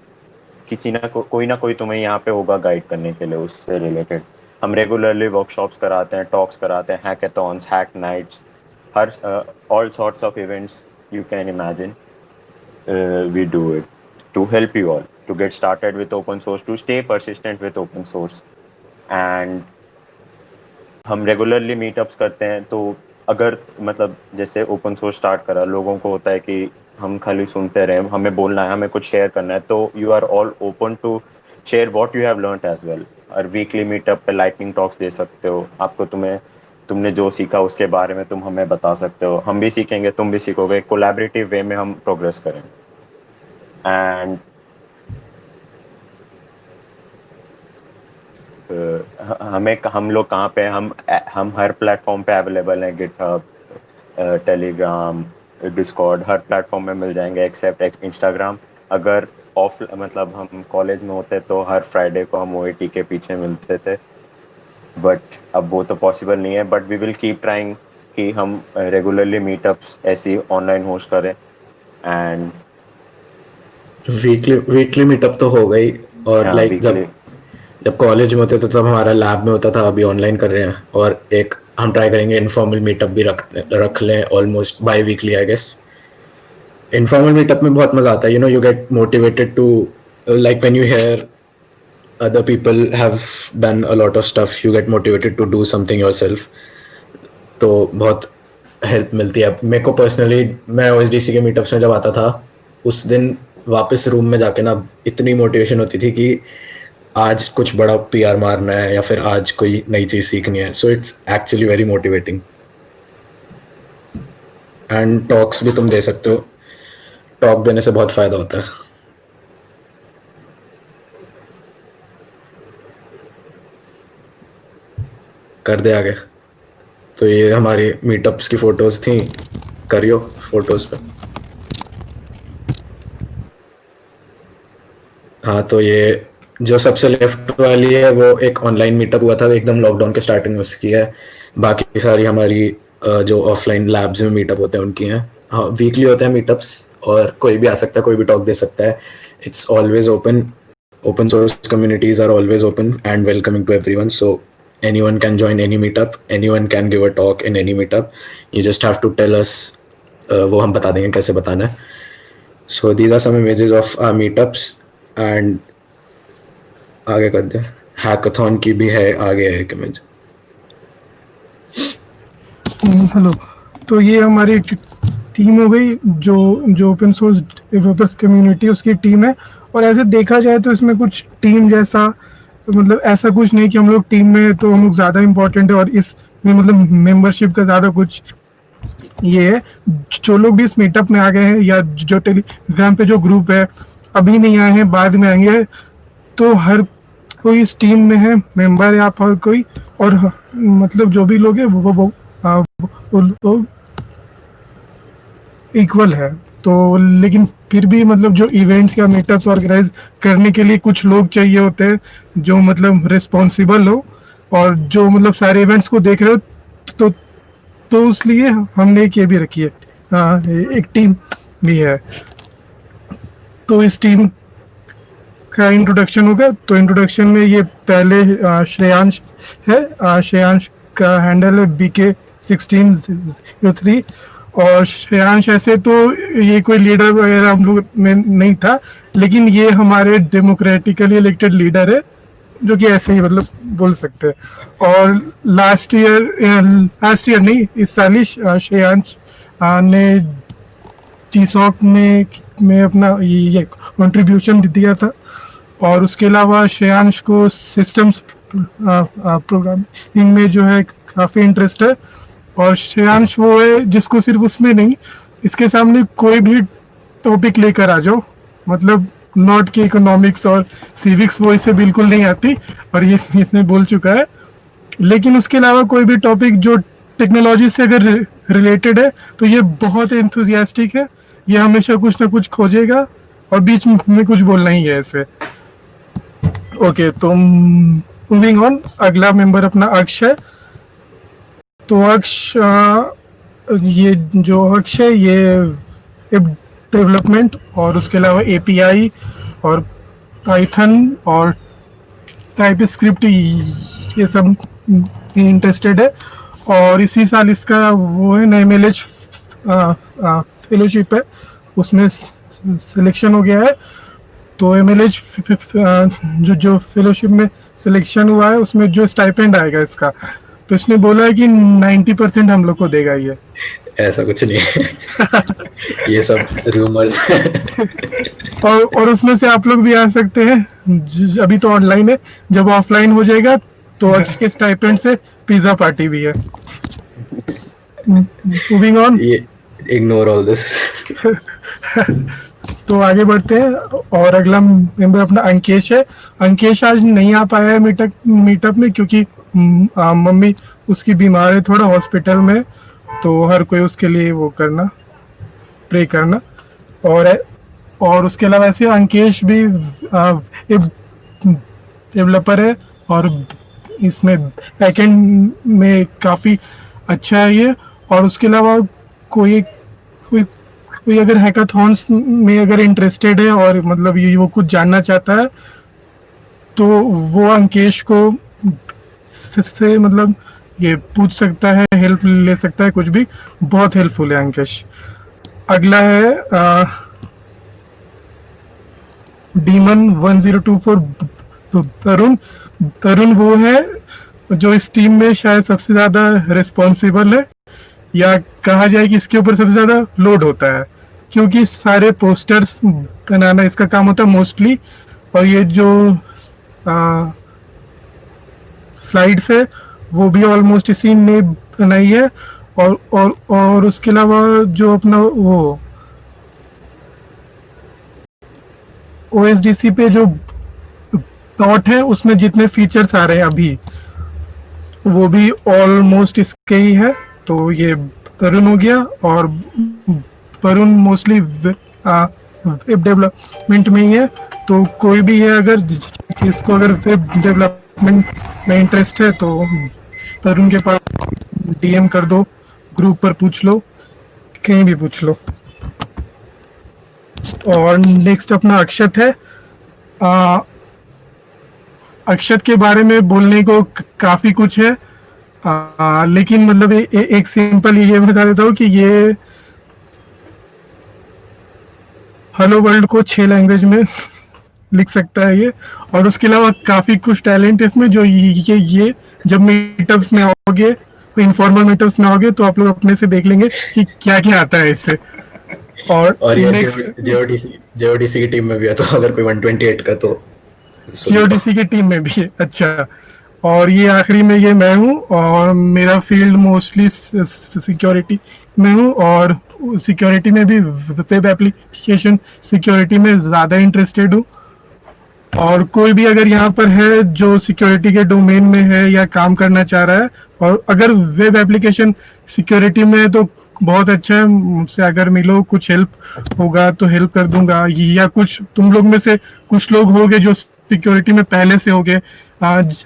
कोई ना कोई तुम्हें यहाँ पे होगा गाइड करने के लिए उससे रिलेटेड। हम रेगुलरली वर्कशॉप्स कराते हैं, टॉक्स कराते हैं, हैकेथॉन्स, हैक नाइट्स, हर all sorts of events you can imagine, we do it to help you all to get started with open source, to stay persistent with open source. And हम regularly meetups करते हैं। तो अगर मतलब जैसे open source start करा, लोगों को होता है कि हम खाली सुनते रहे, हमें बोलना है, हमें कुछ शेयर करना है, तो you are all open to share what you have learned as well. और वीकली मीटअप पे लाइटनिंग टॉक्स दे सकते हो, आपको तुमने जो सीखा उसके बारे में तुम हमें बता सकते हो, हम भी सीखेंगे, तुम भी सीखोगे, कोलैबोरेटिव वे में हम प्रोग्रेस करें। एंड हम लोग कहाँ पे, हम हर प्लेटफॉर्म पे अवेलेबल हैं, गिटहब, टेलीग्राम, डिस्कॉर्ड, हर प्लेटफॉर्म में मिल जाएंगे एक्सेप्ट इंस्टाग्राम। अगर मतलब हम कॉलेज में होते तो हर फ्राइडे को हम OAT के पीछे मिलते थे, बट अब वो तो पॉसिबल नहीं है। But we will keep trying कि हम रेगुलरली मीटअप्स ऐसी ऑनलाइन होस्ट करें। एंड वीकली मीटअप तो हो गई, और लाइक जब कॉलेज में होते तो तब हमारा लैब में होता था, अभी ऑनलाइन कर रहे हैं। और एक हम ट्राई करेंगे इनफॉर्मल मीटअप भी रख लें, almost biweekly I guess. Informal meetup में बहुत मजा आता है, you get motivated to, like when you hear other people have done a lot of stuff, you get motivated to do something yourself. तो बहुत हेल्प मिलती है। मेरे को पर्सनली, मैं OSDC के मीटअप्स में जब आता था, उस दिन वापस रूम में जाके ना इतनी मोटिवेशन होती थी कि आज कुछ बड़ा PR मारना है या फिर आज कोई नई चीज़ सीखनी है। So it's actually very motivating. And talks भी तुम दे सकते हो, टॉक देने से बहुत फ़ायदा होता है। कर दे आगे। तो ये हमारी मीटअप्स की फ़ोटोज़ थी, करियो फोटोज़ पे। हाँ, तो ये जो सबसे लेफ्ट वाली है वो एक ऑनलाइन मीटअप हुआ था, एकदम लॉकडाउन के स्टार्टिंग में उसकी है। बाकी सारी हमारी जो ऑफलाइन लैब्स में मीटअप होते हैं उनकी हैं। हाँ, वीकली होते हैं मीटअप्स, और कोई भी आ सकता है, कोई भी टॉक दे सकता है। It's always open source communities are always open and welcoming to everyone. So anyone can join any meetup, anyone can give a talk in any meetup. You just have to tell us, वो हम बता देंगे कैसे बताना है। So these are some images of our meetups, and आगे कर दे, hackathon की भी है, आगे है एक इमेज। हेलो, तो ये हमारी टीम हो गई, जो ओपन सोर्स डेवलपर्स कम्युनिटी उसकी टीम है। और ऐसे देखा जाए तो इसमें कुछ टीम जैसा, मतलब ऐसा कुछ नहीं कि हम लोग टीम में तो हम लोग ज़्यादा इम्पोर्टेंट है और इसमें मतलब मेंबरशिप का ज़्यादा कुछ ये है। जो लोग भी इस मीटअप में आ गए हैं या जो टेलीग्राम पे जो ग्रुप है अभी नहीं आए हैं, बाद में आएंगे, तो हर कोई इस टीम में है मेंबर या हर कोई, और मतलब जो भी लोग हैं वो लोग इक्वल है। तो लेकिन फिर भी मतलब जो इवेंट्स या मीटअप्स ऑर्गेनाइज करने के लिए कुछ लोग चाहिए होते हैं जो मतलब रिस्पॉन्सिबल हो और जो मतलब सारे इवेंट्स को देख रहे हो। तो इसलिए हमने एक ये भी रखी है, एक टीम भी है। तो इस टीम का इंट्रोडक्शन होगा। तो इंट्रोडक्शन में ये पहले श्रेयांश है, श्रेयांश का हैंडल है BK1603। और श्रेयांश ऐसे तो ये कोई लीडर वगैरह हम लोग में नहीं था, लेकिन ये हमारे डेमोक्रेटिकली इलेक्टेड लीडर है जो कि ऐसे ही मतलब बोल सकते हैं। और लास्ट ईयर नहीं, इस साल ही श्रेयांश ने टीसॉक में अपना ये कंट्रीब्यूशन दिया था। और उसके अलावा श्रेयांश को सिस्टम्स प्रोग्रामिंग में जो है काफ़ी इंटरेस्ट है। और श्रेयांश वो है जिसको सिर्फ उसमें नहीं, इसके सामने कोई भी टॉपिक लेकर आ जाओ, मतलब नॉट के इकोनॉमिक्स और सिविक्स वो इसे बिल्कुल नहीं आती और ये इसने बोल चुका है। लेकिन उसके अलावा कोई भी टॉपिक जो टेक्नोलॉजी से अगर रिलेटेड है तो ये बहुत एंथुजियास्टिक है, ये हमेशा कुछ ना कुछ खोजेगा और बीच में कुछ बोलना ही है ऐसे। ओके, तो मूविंग ऑन, अगला मेंबर अपना अक्ष है। तो अक्ष ये जो अक्ष है ये डेवलपमेंट और उसके अलावा एपीआई और पाइथन और टाइपस्क्रिप्ट ये सब इंटरेस्टेड है। और इसी साल इसका वो है NMLH फेलोशिप है, उसमें सिलेक्शन हो गया है। तो MLH जो फेलोशिप में सिलेक्शन हुआ है उसमें जो स्टाइपेंड आएगा इसका, तो इसने बोला है कि 90% हम लोग को देगा ये। ऐसा कुछ नहीं है ये सब रूमर्स और उसमें से आप लोग भी आ सकते हैं, अभी तो ऑनलाइन है, जब ऑफलाइन हो जाएगा तो अक्ष के स्टाइपेंड से पिज्जा पार्टी भी है। मूविंग ऑन, ये इग्नोर ऑल दिस तो आगे बढ़ते हैं। और अगला मेंबर अपना अंकेश है। अंकेश आज नहीं आ पाया है मीटअप में क्योंकि मम्मी उसकी बीमार है थोड़ा, हॉस्पिटल में, तो हर कोई उसके लिए वो करना, प्रे करना। और उसके अलावा ऐसे अंकेश भी एक डेवलपर है और इसमें बैकएंड में काफ़ी अच्छा है ये। और उसके अलावा कोई अगर हैकाथॉन्स में अगर इंटरेस्टेड है और मतलब ये वो कुछ जानना चाहता है तो वो अंकेश को से मतलब ये पूछ सकता है, हेल्प ले सकता है, कुछ भी, बहुत हेल्पफुल है अंकेश। अगला है डीमन 1024 तरुण वो है जो इस टीम में शायद सबसे ज्यादा रिस्पॉन्सिबल है, या कहा जाए कि इसके ऊपर सबसे ज्यादा लोड होता है क्योंकि सारे पोस्टर्स बनाना इसका काम होता है मोस्टली। और ये जो स्लाइड्स है वो भी ऑलमोस्ट इसी ने बनाई है। और उसके अलावा जो अपना वो OSDC पे जो डॉट है उसमें जितने फीचर्स आ रहे हैं अभी वो भी ऑलमोस्ट इसके ही है। तो ये तरुण हो गया। और तरुण मोस्टली वेब डेवलपमेंट में ही है, तो कोई भी है अगर इसको अगर वेब डेवलपमेंट में इंटरेस्ट है तो तरुण के पास DM कर दो, ग्रुप पर पूछ लो, कहीं भी पूछ लो। और नेक्स्ट अपना अक्षत है। अक्षत के बारे में बोलने को काफी कुछ है, लेकिन मतलब एक सिंपल ये बता देता हूँ कि ये हेलो वर्ल्ड को 6 लैंग्वेज में लिख सकता है ये। और उसके अलावा काफी कुछ टैलेंट है इसमें जो ये जब मीटअप्स में आओगे, इनफॉर्मल मीटअप्स में आओगे तो आप लोग अपने से देख लेंगे कि क्या क्या आता है इससे। और ये JODC की टीम में भी है, तो अगर कोई 128 का तो JODC की टीम में भी है। अच्छा, और ये आखिरी में ये मैं हूँ और मेरा फील्ड मोस्टली सिक्योरिटी में हूँ और सिक्योरिटी में भी वेब एप्लीकेशन सिक्योरिटी में ज़्यादा इंटरेस्टेड हूँ। और कोई भी अगर यहाँ पर है जो सिक्योरिटी के डोमेन में है या काम करना चाह रहा है और अगर वेब एप्लीकेशन सिक्योरिटी में है तो बहुत अच्छा है, मुझसे अगर मिलो, कुछ हेल्प होगा तो हेल्प कर दूंगा। या कुछ तुम लोग में से कुछ लोग होंगे जो सिक्योरिटी में पहले से होंगे,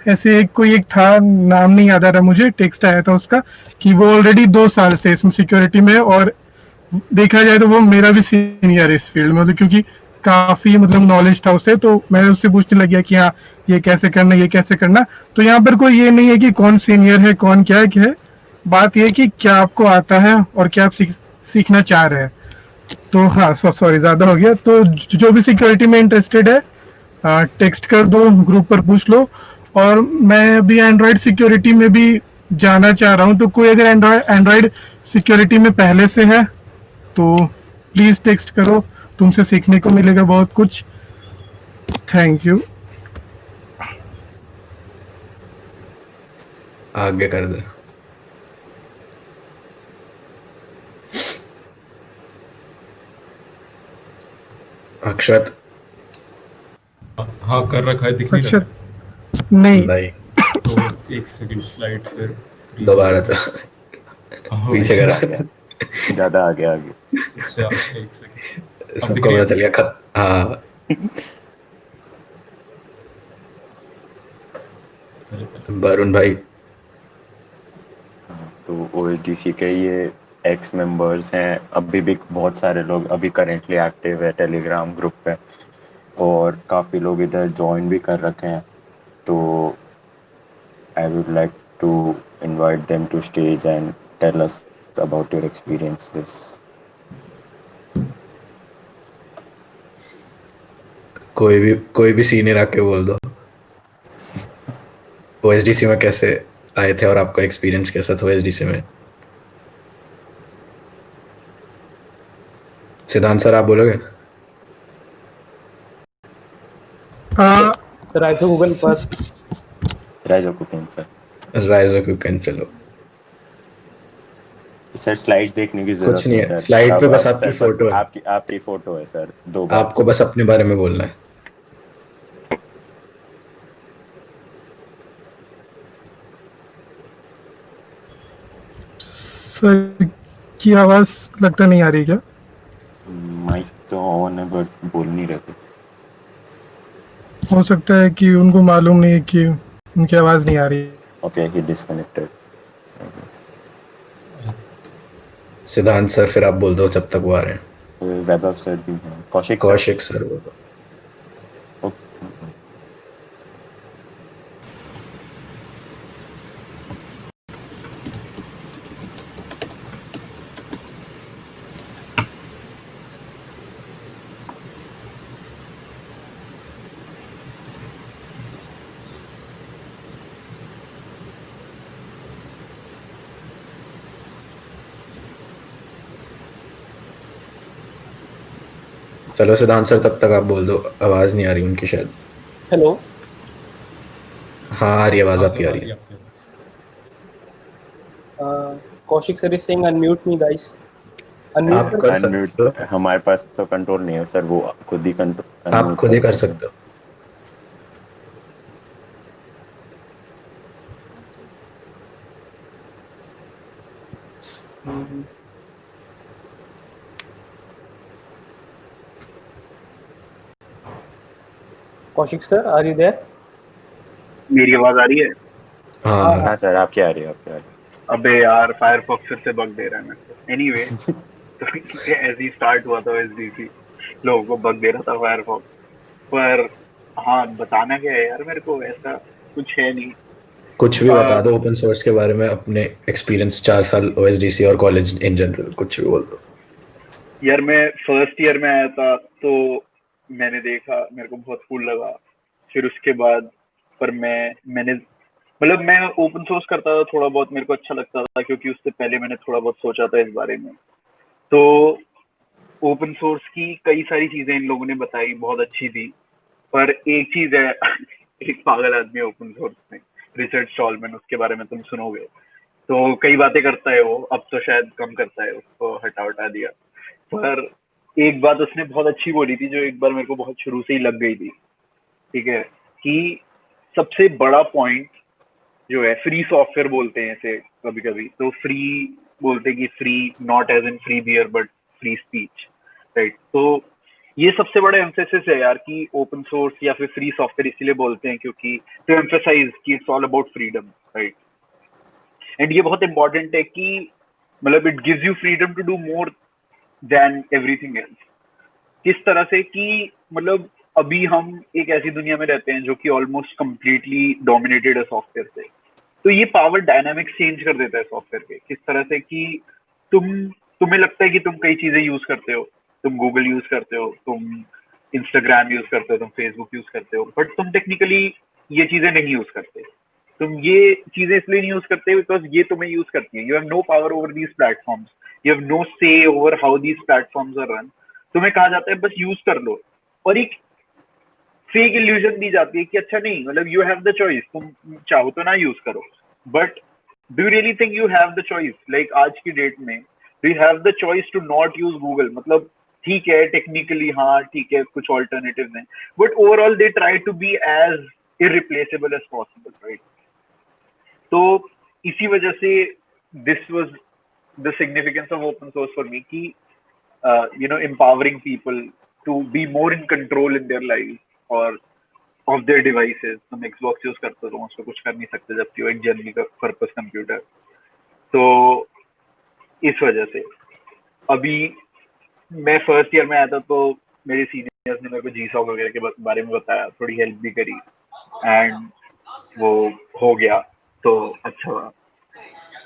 ऐसे कोई एक था, नाम नहीं याद आ रहा मुझे, टेक्स्ट आया था उसका कि वो ऑलरेडी 2 साल से इसमें सिक्योरिटी में, और देखा जाए तो वो मेरा भी सीनियर है इस फील्ड में, मतलब क्योंकि काफी मतलब नॉलेज था उसे, तो मैं उससे पूछने लग गया कि हाँ ये कैसे करना, ये कैसे करना। तो यहाँ पर कोई ये नहीं है कि कौन सीनियर है कौन क्या है, बात ये कि क्या आपको आता है और क्या आप सीखना चाह रहे हैं। तो हाँ, सॉरी ज़्यादा हो गया। तो जो भी सिक्योरिटी में इंटरेस्टेड है, टेक्स्ट कर दो, ग्रुप पर पूछ लो। और मैं अभी एंड्रॉयड सिक्योरिटी में भी जाना चाह रहा हूँ, तो कोई अगर एंड्रॉयड सिक्योरिटी में पहले से है तो प्लीज़ टेक्स्ट करो, तुमसे सीखने को मिलेगा बहुत कुछ। Thank you. आगे कर दे। अक्षत। हाँ कर रखा है, दिख नहीं रहा अक्षर नहीं। नहीं, है। तो एक सेकंड, स्लाइड फिर freeze दोबारा हो तो गया। हाँ, पीछे करा। ज़्यादा आगे आगे। अच्छा एक सेकंड, अब दिख सबको रही पता है? चल गया। हाँ, वरुण भाई। हाँ, तो OSDC के ये एक्स मेंबर्स हैं, अभी भी बहुत सारे लोग अभी करेंटली एक्टिव है टेलीग्राम ग्रुप पे, और काफ़ी लोग इधर ज्वाइन भी कर रखे हैं। तो I would like to invite them to stage and tell us about your experiences. कोई भी सीनियर आके बोल दो, ओएसडीसी में कैसे आए थे और आपका एक्सपीरियंस कैसा था ओएसडीसी में। सिद्धांत सर, आप बोलोगे? राइसो गूगल फर्स्ट। राइजो कुकिंग सर। राइजो क्यों कैंसिल हो? सर स्लाइड्स देखने की कुछ जरूरत नहीं नहीं है, सर। स्लाइड पे अब बस आपकी सर बस फोटो है। आपकी फोटो है सर, 2 बार। आपको बस अपने बारे में बोलना है। सर की आवाज़ लगता नहीं आ रही क्या? माइक तो ऑन है बट बोल नहीं रहे थे। हो सकता है कि उनको मालूम नहीं है कि उनकी आवाज़ नहीं आ रही। ओके, ही डिस्कनेक्टेड। सिद्धांत सर, फिर आप बोल दो जब तक वो आ रहे हैं। वैभव सर भी हैं, कौशिक सर। कौशिक सर बोलो। चलो सिद्धांत सर, तब तक आप बोल दो, आवाज नहीं आ रही उनकी शायद। हेलो। हाँ, आ रही है आवाज, हाँ, आपकी सर आ आ रही रही है। है आपकी आवाज़। Kaushik sir is saying unmute me guys. Unmute आप कर अनम्यूट सकते हो, हमारे पास तो कंट्रोल नहीं है सर, वो खुद ही आप अनम्यूट खुद ही कर करते हैं। सकते हो। Kaushik sir are you there? मेरी आवाज आ रही है? हाँ, हाँ सर, आपकी आ रही है, आपकी आ रही है। अबे यार, फायरफॉक्स फिर से बग दे रहा है मेरे को। एनीवे तो ये ऐसे ही स्टार्ट हुआ था एसडीसी, लोगों को बग दे रहा था फायरफॉक्स। पर हाँ, बताना क्या है यार, मेरे को ऐसा कुछ है नहीं। कुछ भी बता अ, दो ओपन सोर्स के बारे में, अपने एक्सपीरियंस 4 साल ओएसडीसी और कॉलेज इन जनरल, कुछ भी बोल दो। यार मैं फर्स्ट ईयर में आया था तो मैंने देखा, मेरे को बहुत कूल लगा। फिर उसके बाद पर मैंने मतलब मैं ओपन सोर्स करता था थोड़ा बहुत, मेरे को अच्छा लगता था क्योंकि उससे पहले मैंने थोड़ा बहुत सोचा था इस बारे में। तो ओपन सोर्स की कई सारी चीजें इन लोगों ने बताई, बहुत अच्छी थी। पर एक चीज है एक पागल आदमी ओपन सोर्स में, रिचर्ड स्टॉलमैन, उसके बारे में तुम सुनोगे तो कई बातें करता है वो। अब तो शायद कम करता है, उसको हटा दिया। पर एक बात उसने बहुत अच्छी बोली थी जो एक बार मेरे को बहुत शुरू से ही लग गई थी। ठीक है, कि सबसे बड़ा पॉइंट जो है, फ्री सॉफ्टवेयर बोलते हैं इसे कभी कभी, तो फ्री बोलते हैं कि free not as in free beer but free speech, right. तो ये सबसे बड़ा एम्फेसिस है यार कि ओपन सोर्स या फिर फ्री सॉफ्टवेयर इसीलिए बोलते हैं क्योंकि टू एम्फेसाइज कि it's all about freedom, right. And ये बहुत इंपॉर्टेंट है कि मतलब it gives you freedom to do more than everything else. किस तरह से कि मतलब अभी हम एक ऐसी दुनिया में रहते हैं जो कि ऑलमोस्ट कंप्लीटली डोमिनेटेड है सॉफ्टवेयर से। तो ये पावर डायनामिक्स चेंज कर देता है सॉफ्टवेयर के, किस तरह से कि तुम्हें लगता है कि तुम कई चीजें यूज करते हो, तुम गूगल यूज करते हो, तुम इंस्टाग्राम यूज करते हो, तुम फेसबुक यूज करते हो, बट तुम टेक्निकली ये चीजें नहीं यूज करते। तुम ये चीजें इसलिए नहीं यूज करते बिकॉज ये तुम्हें यूज करती है। You have no power over these platforms, you have no say over how these platforms are run. तुम्हें कहा जाता है बस यूज कर लो, और एक फेक इल्यूजन दी जाती है कि अच्छा नहीं, मतलब यू हैव द चॉइस, तुम चाहो तो ना यूज करो, but do you really think you have the choice? Like आज की डेट में do you have the choice to not use Google? मतलब ठीक है टेक्निकली, हाँ ठीक है, कुछ ऑल्टरनेटिव हैं, but overall they try to be as irreplaceable as possible, right? तो इसी वजह से this was the significance of open source for me कि you know, empowering people to be more in control in their lives or of their devices. तुम Xbox use करते हो, तुम उसको कुछ कर नहीं सकते जबकि वो एक जनरल पर्पस कंप्यूटर। तो इस वजह से अभी मैं फर्स्ट ईयर में आया था तो मेरे सीनियर्स ने मेरे को G-SOC वगैरह के बारे में बताया, थोड़ी हेल्प भी करी, एंड वो हो गया तो अच्छा हुआ।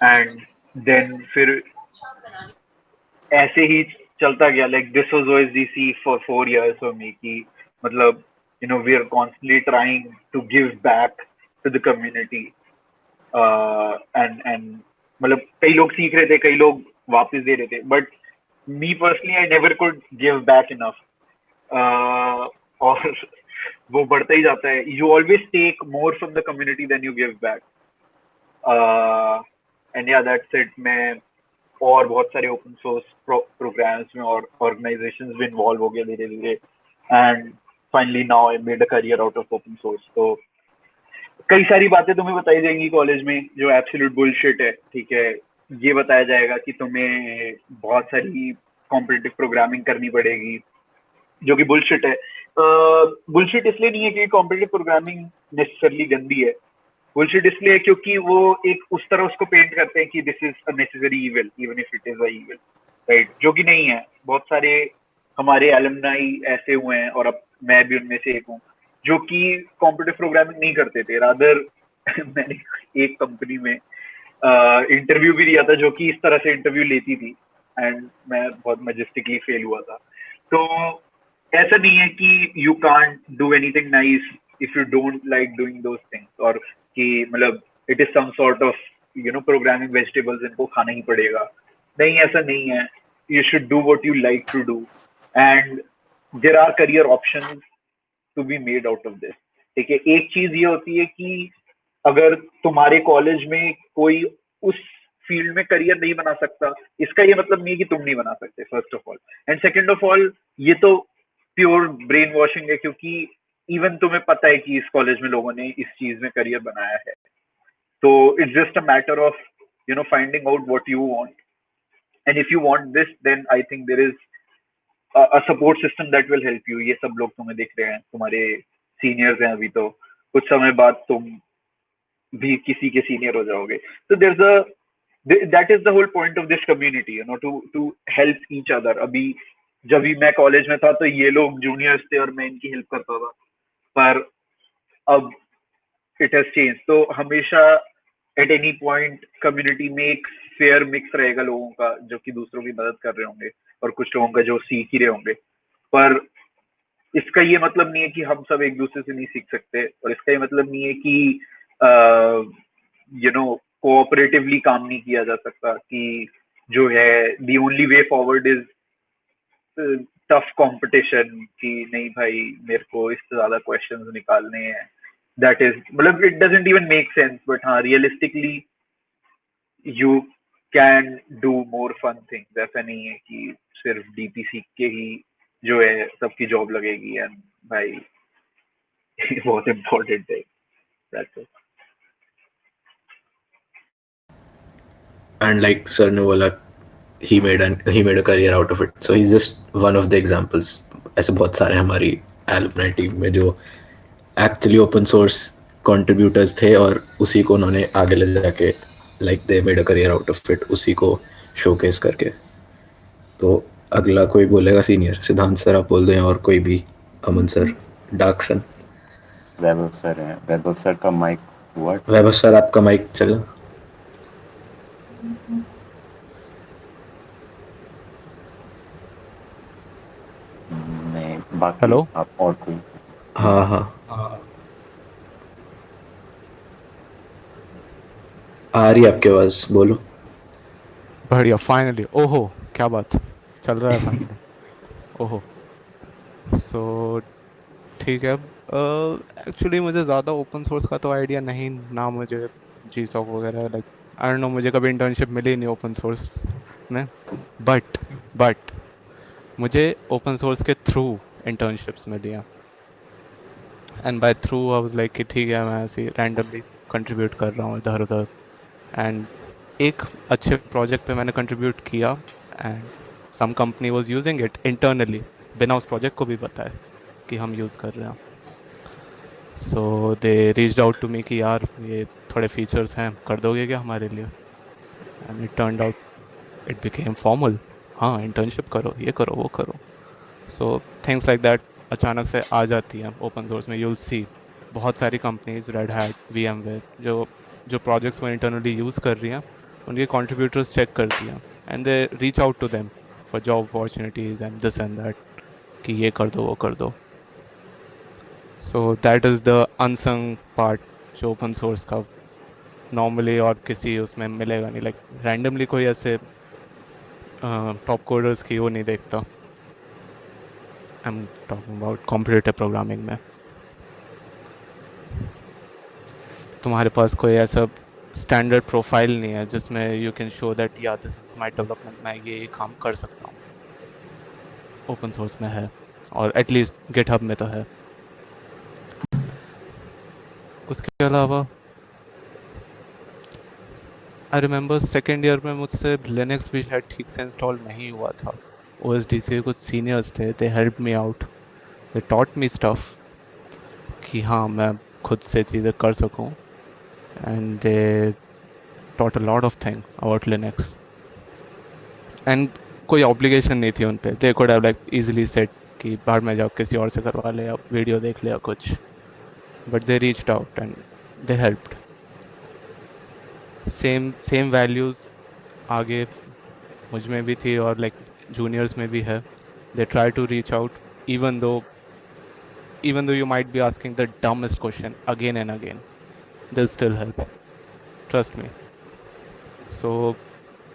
एंड देन फिर ऐसे ही चलता गया। Like this was OSDC for 4 years for me कि मतलब you know we are constantly trying to give back to the community, and मतलब कई लोग सीख रहे थे, कई लोग वापस दे रहे थे, but me personally I never could give back enough. और वो बढ़ता ही जाता है। You always take more from the community than you give back, and yeah that's it. मैं और बहुत सारे ओपन सोर्स प्रोग्राम्स में और ऑर्गेनाइजेशंस में इन्वॉल्व हो गया धीरे धीरे, and finally now I made a career out of open source. तो कई सारी बातें तुम्हें बताई जाएंगी कॉलेज में जो एब्सोल्यूट बुलशिट है, ठीक है। ये बताया जाएगा कि तुम्हें बहुत सारी कॉम्पिटिटिव प्रोग्रामिंग करनी पड़ेगी, जो कि बुलशिट है। बुलशिट इसलिए नहीं है कि कॉम्पिटिटिव प्रोग्रामिंग नेसेसरली गंदी है, बुलशिट इसलिए क्योंकि वो एक उस तरह उसको पेंट करते हैं कि this is a necessary evil even if it is a evil, right? जो कि नहीं है। बहुत सारे हमारे एलुमनाई ऐसे हुए हैं, और अब मैं भी उनमें से एक हूँ, जो कि कॉम्पिटिटिव प्रोग्रामिंग नहीं करते थे। रादर मैंने एक कंपनी में इंटरव्यू भी दिया था जो कि इस तरह से इंटरव्यू लेती थी, एंड मैं बहुत मैजेस्टिकली फेल हुआ था। तो ऐसा नहीं है कि you can't do anything nice if you don't like doing those things, और कि मतलब it is some sort of you know programming vegetables, इनको खाना ही पड़ेगा। नहीं, ऐसा नहीं है। You should do what you like to do, and there are career options to be made out of this, ठीक है। एक चीज ये होती है कि अगर तुम्हारे कॉलेज में कोई उस फील्ड में करियर नहीं बना सकता, इसका ये मतलब नहीं है कि तुम नहीं बना सकते, first of all. And second of all, ये तो प्योर ब्रेन वॉशिंग है, क्योंकि इवन तुम्हें पता है कि इस कॉलेज में लोगों ने इस चीज में करियर बनाया है। तो it's just a matter of you know finding out what you want, and if you want this then I think there is a support system that will help you. ये सब लोग तुम्हें दिख रहे हैं, तुम्हारे सीनियर्स हैं अभी, तो कुछ समय बाद तुम भी किसी के सीनियर हो जाओगे। तो there is a that is the whole point of this community, you know, to help each other. अभी जब भी मैं कॉलेज में था तो ये लोग जूनियर्स थे और मैं इनकी हेल्प करता था, पर अब इट हैज चेंज। तो हमेशा एट एनी पॉइंट कम्युनिटी में एक फेयर मिक्स रहेगा लोगों का जो कि दूसरों की मदद कर रहे होंगे, और कुछ लोगों का जो सीख ही रहे होंगे। पर इसका ये मतलब नहीं है कि हम सब एक दूसरे से नहीं सीख सकते, और इसका ये मतलब नहीं है कि यू नो कोऑपरेटिवली काम नहीं किया जा सकता, कि जो है the only way forward is tough competition, कि नहीं भाई मेरे को इससे ज्यादा क्वेश्चंस निकालने हैं। दैट इज मतलब it doesn't even make sense, but हाँ realistically you can do more fun things. ऐसा नहीं है कि सिर्फ डीपी सीख के ही जो है सबकी जॉब लगेगी, एंड भाई बहुत इम्पोर्टेंट है। That's it. And like sir ने बोला, he made a career out of it. So he's just one of the examples. ऐसे बहुत सारे हमारी alumni टीम में जो actually open source contributors थे, और उसी को उन्होंने आगे ले जाके like they made a career out of it, उसी को showcase करके। तो अगला कोई बोलेगा? सीनियर सिद्धांत सर आप बोल दें, और कोई भी, अमन सर, डार्क सन। वैभव सर हैं। वैभव सर का माइक व्हाट? वैभव सर आपका माइक चला? बाकी हेलो आप और कोई हाँ हाँ हाँ आ रही है आपके आवाज, बोलो। बढ़िया फाइनली। ओहो क्या बात चल रहा है फाइनली। ओहो सो ठीक है। एक्चुअली मुझे ज़्यादा ओपन सोर्स का तो आइडिया नहीं ना मुझे जी सॉक वगैरह लाइक आई डोंट नो, मुझे कभी इंटर्नशिप मिली नहीं ओपन सोर्स में। बट बट मुझे ओपन सोर्स के थ्रू इंटर्नशिप्स मिली हैं। And by through I was like कि ठीक है मैं ऐसे रैंडमली कंट्रीब्यूट कर रहा हूँ इधर उधर। एंड एक अच्छे प्रोजेक्ट पे मैंने कंट्रीब्यूट किया and some company was using it internally बिना उस प्रोजेक्ट को भी पता है कि हम यूज़ कर रहे हैं। So they reached out to me कि यार ये थोड़े फीचर्स हैं, कर दोगे क्या हमारे लिए? And it turned out it became formal. हाँ इंटर्नशिप करो, ये करो वो करो। सो थिंग्स लाइक दैट अचानक से आ जाती हैं ओपन सोर्स में। यूल सी बहुत सारी कंपनीज रेड हैट VMware जो जो प्रोजेक्ट्स को इंटरनली यूज़ कर रही हैं उनके कंट्रीब्यूटर्स चेक करती हैं and they reach out to them for job opportunities and this and that कि ये कर दो वो कर दो। So that is the unsung part जो ओपन सोर्स का नॉर्मली और किसी उसमें मिलेगा नहीं। लाइक रैंडमली कोई ऐसे टॉप कोडर्स की वो नहीं देखता। I am talking about competitive programming में। तुम्हारे पास कोई ऐसा स्टैंडर्ड प्रोफाइल नहीं है जिसमें यू कैन शो दैट या दिस इज माय डेवलपमेंट, मैं ये काम कर सकता हूँ। ओपन सोर्स में है और एटलीस्ट गिटहब में तो है। उसके अलावा आई रिमेंबर सेकेंड ईयर में मुझसे लिनक्स भी शायद ठीक से इंस्टॉल नहीं हुआ था। OSDC के कुछ सीनियर्स थे, they help me out, they taught me stuff कि हाँ मैं खुद से चीज़ें कर सकूँ। And they taught a lot of thing about Linux and कोई ऑब्लिगेशन नहीं थी उन पे। They could have like easily set कि बाहर में जाओ किसी और से करवा ले या वीडियो देख ले या कुछ। But they reached out and they helped. Same values आगे मुझ में भी थी और लाइक जूनियर्स में भी है। They try to reach out even though you might be asking the dumbest question again and again, they'll still help, trust me. So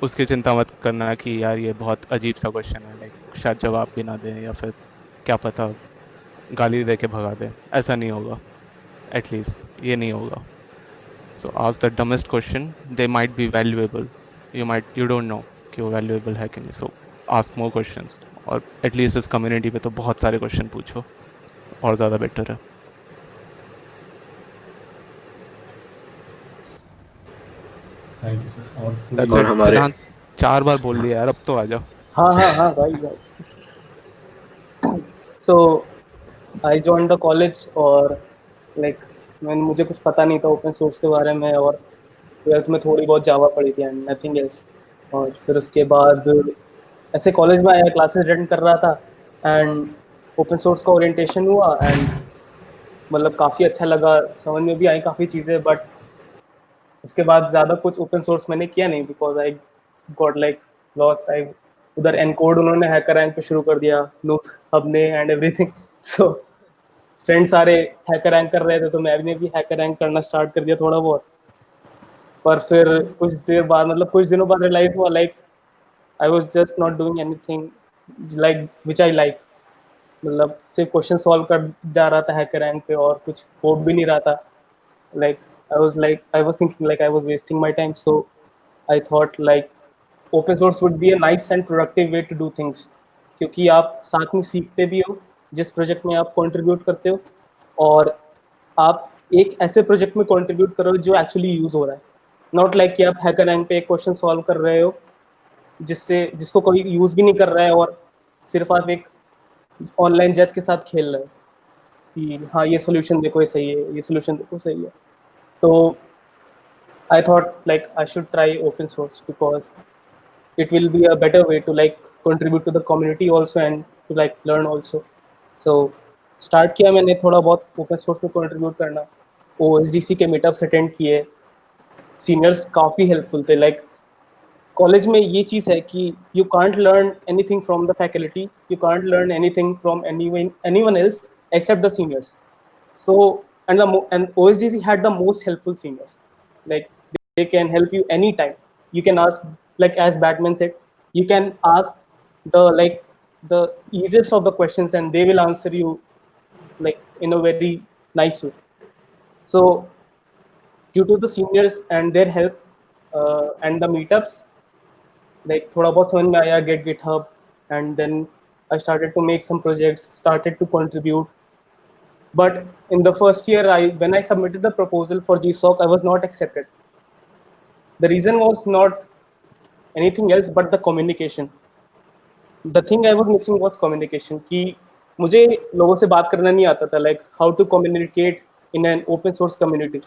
उसकी चिंता मत करना कि यार ये बहुत अजीब सा क्वेश्चन है, लाइक शायद जवाब भी ना दें या फिर क्या पता गाली दे के भगा दें। ऐसा नहीं होगा, एटलीस्ट ये नहीं होगा। सो ask the dumbest question, they might be valuable, you don't know कि वो valuable है कि नहीं। सो ask more questions और एटलीस्ट इस कम्युनिटी पे तो बहुत सारे क्वेश्चन पूछो और ज़्यादा बेटर है। Thank you sir. और That's और it, हमारे सिद्धांत 4 बार बोल लिया यार, अब तो आ जाओ। हाँ हाँ हाँ भाई। सो आई जॉइन द कॉलेज और लाइक मुझे कुछ पता नहीं था ओपन सोर्स के बारे में और ट्वेल्थ में थोड़ी बहुत जावा पढ़ी थी एंड नथिंग एल्स। और फिर उसके बाद ऐसे कॉलेज में आया, क्लासेस अटेंड कर रहा था एंड ओपन सोर्स का ओरिएंटेशन हुआ एंड मतलब काफ़ी अच्छा लगा, समझ में भी आई काफ़ी चीज़ें। बट उसके बाद ज़्यादा कुछ ओपन सोर्स मैंने किया नहीं because I got like lost. I उधर एनकोड उन्होंने हैकर रैंक पे शुरू कर दिया, नूथ हब ने एंड एवरीथिंग। सो फ्रेंड सारे हैकर रैंक कर रहे थे तो मैंने भी हैकर रैंक करना स्टार्ट कर दिया थोड़ा बहुत। पर फिर कुछ देर बाद मतलब कुछ दिनों बाद रियलाइज हुआ like I was just not doing anything like which I like. मतलब सिर्फ क्वेश्चन सॉल्व कर जा रहा था हैकर रैंक पे और कुछ कोड भी नहीं रहा था। like I was thinking like I was wasting my time, so I thought like open source would be a nice and productive way to do things क्योंकि आप साथ में सीखते भी हो जिस प्रोजेक्ट में आप कंट्रीब्यूट करते हो और आप एक ऐसे प्रोजेक्ट में कंट्रीब्यूट करो जो एक्चुअली यूज हो रहा है। नॉट लाइक कि आप हैकर रैंक पे एक क्वेश्चन सॉल्व कर रहे हो जिसको कोई यूज भी नहीं कर रहा है और सिर्फ आप एक ऑनलाइन जज के साथ खेल रहे हो कि हाँ ये सोल्यूशन देखो ये सही है, ये सोल्यूशन देखो सही है। तो I thought like I should try open source because it will be a better way to like contribute to the community also and to like learn also. So start किया मैंने थोड़ा बहुत open source में contribute करना। OSDC के meetups attend किए, seniors काफ़ी helpful थे। like कॉलेज में ये चीज़ है कि you can't learn anything from the faculty, you can't learn anything from anyone else except the seniors. So and OSDC had the most helpful seniors. Like they can help you anytime. You can ask, like as Batman said, you can ask the easiest of the questions and they will answer you like in a very nice way. So due to the seniors and their help and the meetups, like थोड़ा बहुत समझ में आया, get GitHub, and then I started to make some projects, started to contribute. But in the first year, when I submitted the proposal for GSOC, I was not accepted. The reason was not anything else but the communication. The thing I was missing was communication. कि मुझे लोगों से बात करना नहीं आता था, like how to communicate in an open source community.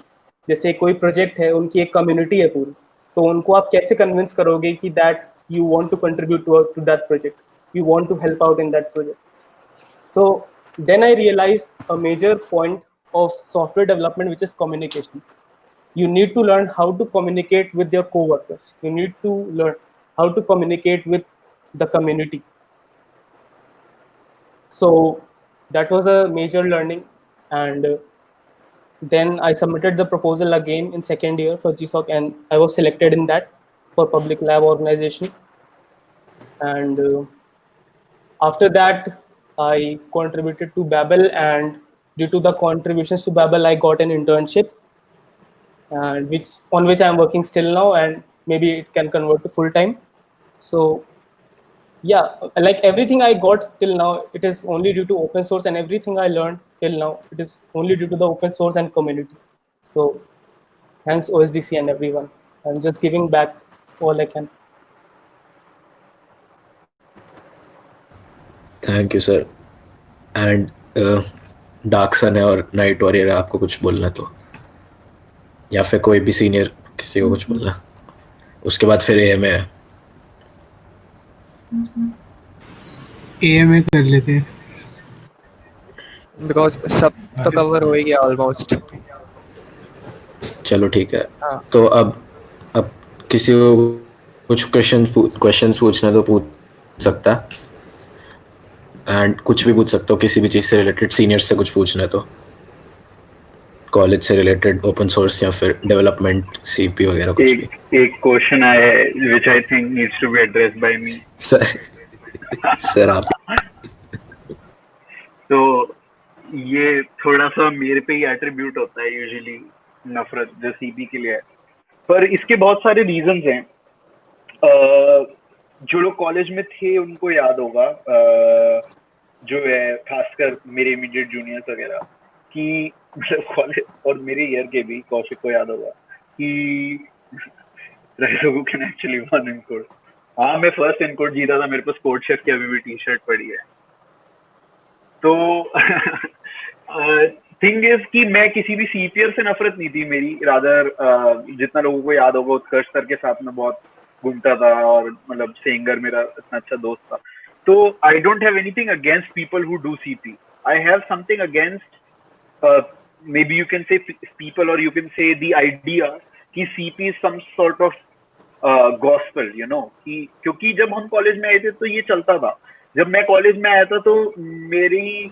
जैसे कोई प्रोजेक्ट है, उनकी एक कम्युनिटी है पूरी, तो उनको आप कैसे कन्विंस करोगे कि that you want to contribute to that project, you want to help out in that project. So then I realized a major point of software development, which is communication. You need to learn how to communicate with your coworkers. You need to learn how to communicate with the community. So that was a major learning. And then I submitted the proposal again in second year for GSOC, and I was selected in that for public lab organization. And after that, I contributed to Babel, and due to the contributions to Babel, I got an internship, and on which I'm working still now, and maybe it can convert to full time. So yeah, like everything I got till now, it is only due to open source, and everything I learned till now, it is only due to the open source and community. So thanks OSDC and everyone. I'm just giving back all I can. Thank you sir. And dark sun है और night warrior है, आपको कुछ बोलना तो, या फिर कोई भी सीनियर किसी को कुछ बोलना, उसके बाद फिर एएमए है. एएमए कर लेते हैं बिकॉज सब तो कवर हो ही गया ऑलमोस्ट. चलो ठीक है. हाँ. तो अब किसी को कुछ क्वेश्चंस पूछना तो पूछ सकता है, एंड कुछ भी पूछ सकते हो किसी भी चीज़ से रिलेटेड. सीनियर्स से कुछ पूछना है तो, कॉलेज से रिलेटेड, ओपन सोर्स या फिर डेवलपमेंट, सीपी वगैरह कुछ भी. एक क्वेश्चन आया है which I think needs to be addressed by me. Sir आप. तो ये थोड़ा सा मेरे पे ही एट्रीब्यूट होता है यूजुअली, नफरत जो सीपी के लिए है, पर इसके बहुत सारे रीजंस हैं. जो लोग कॉलेज में थे उनको याद होगा, जो है खासकर मेरे इमीडिएट जूनियर्स वगैरह, कि कॉलेज और मेरे ईयर के भी, कौशिक को याद होगा कि रैसोगु कैन एक्चुअली वन इनकोड. हाँ, मैं फर्स्ट इनकोड जीता था, मेरे पास कोड शेफ की अभी भी टी शर्ट पड़ी है. तो थिंग इज कि मैं किसी भी सीपीआर से नफरत नहीं थी मेरी, रादर जितना लोगों को याद होगा उत्कर्ष सर के साथ में बहुत घूमता था और मतलब सेंगर मेरा इतना अच्छा दोस्त था. तो I don't have anything against people who do CP. I have something against maybe you can say people, or you can say the idea कि CP is some sort of gospel, you know, कि क्योंकि जब हम college में आए थे तो ये चलता था. जब मैं कॉलेज में आया था तो मेरी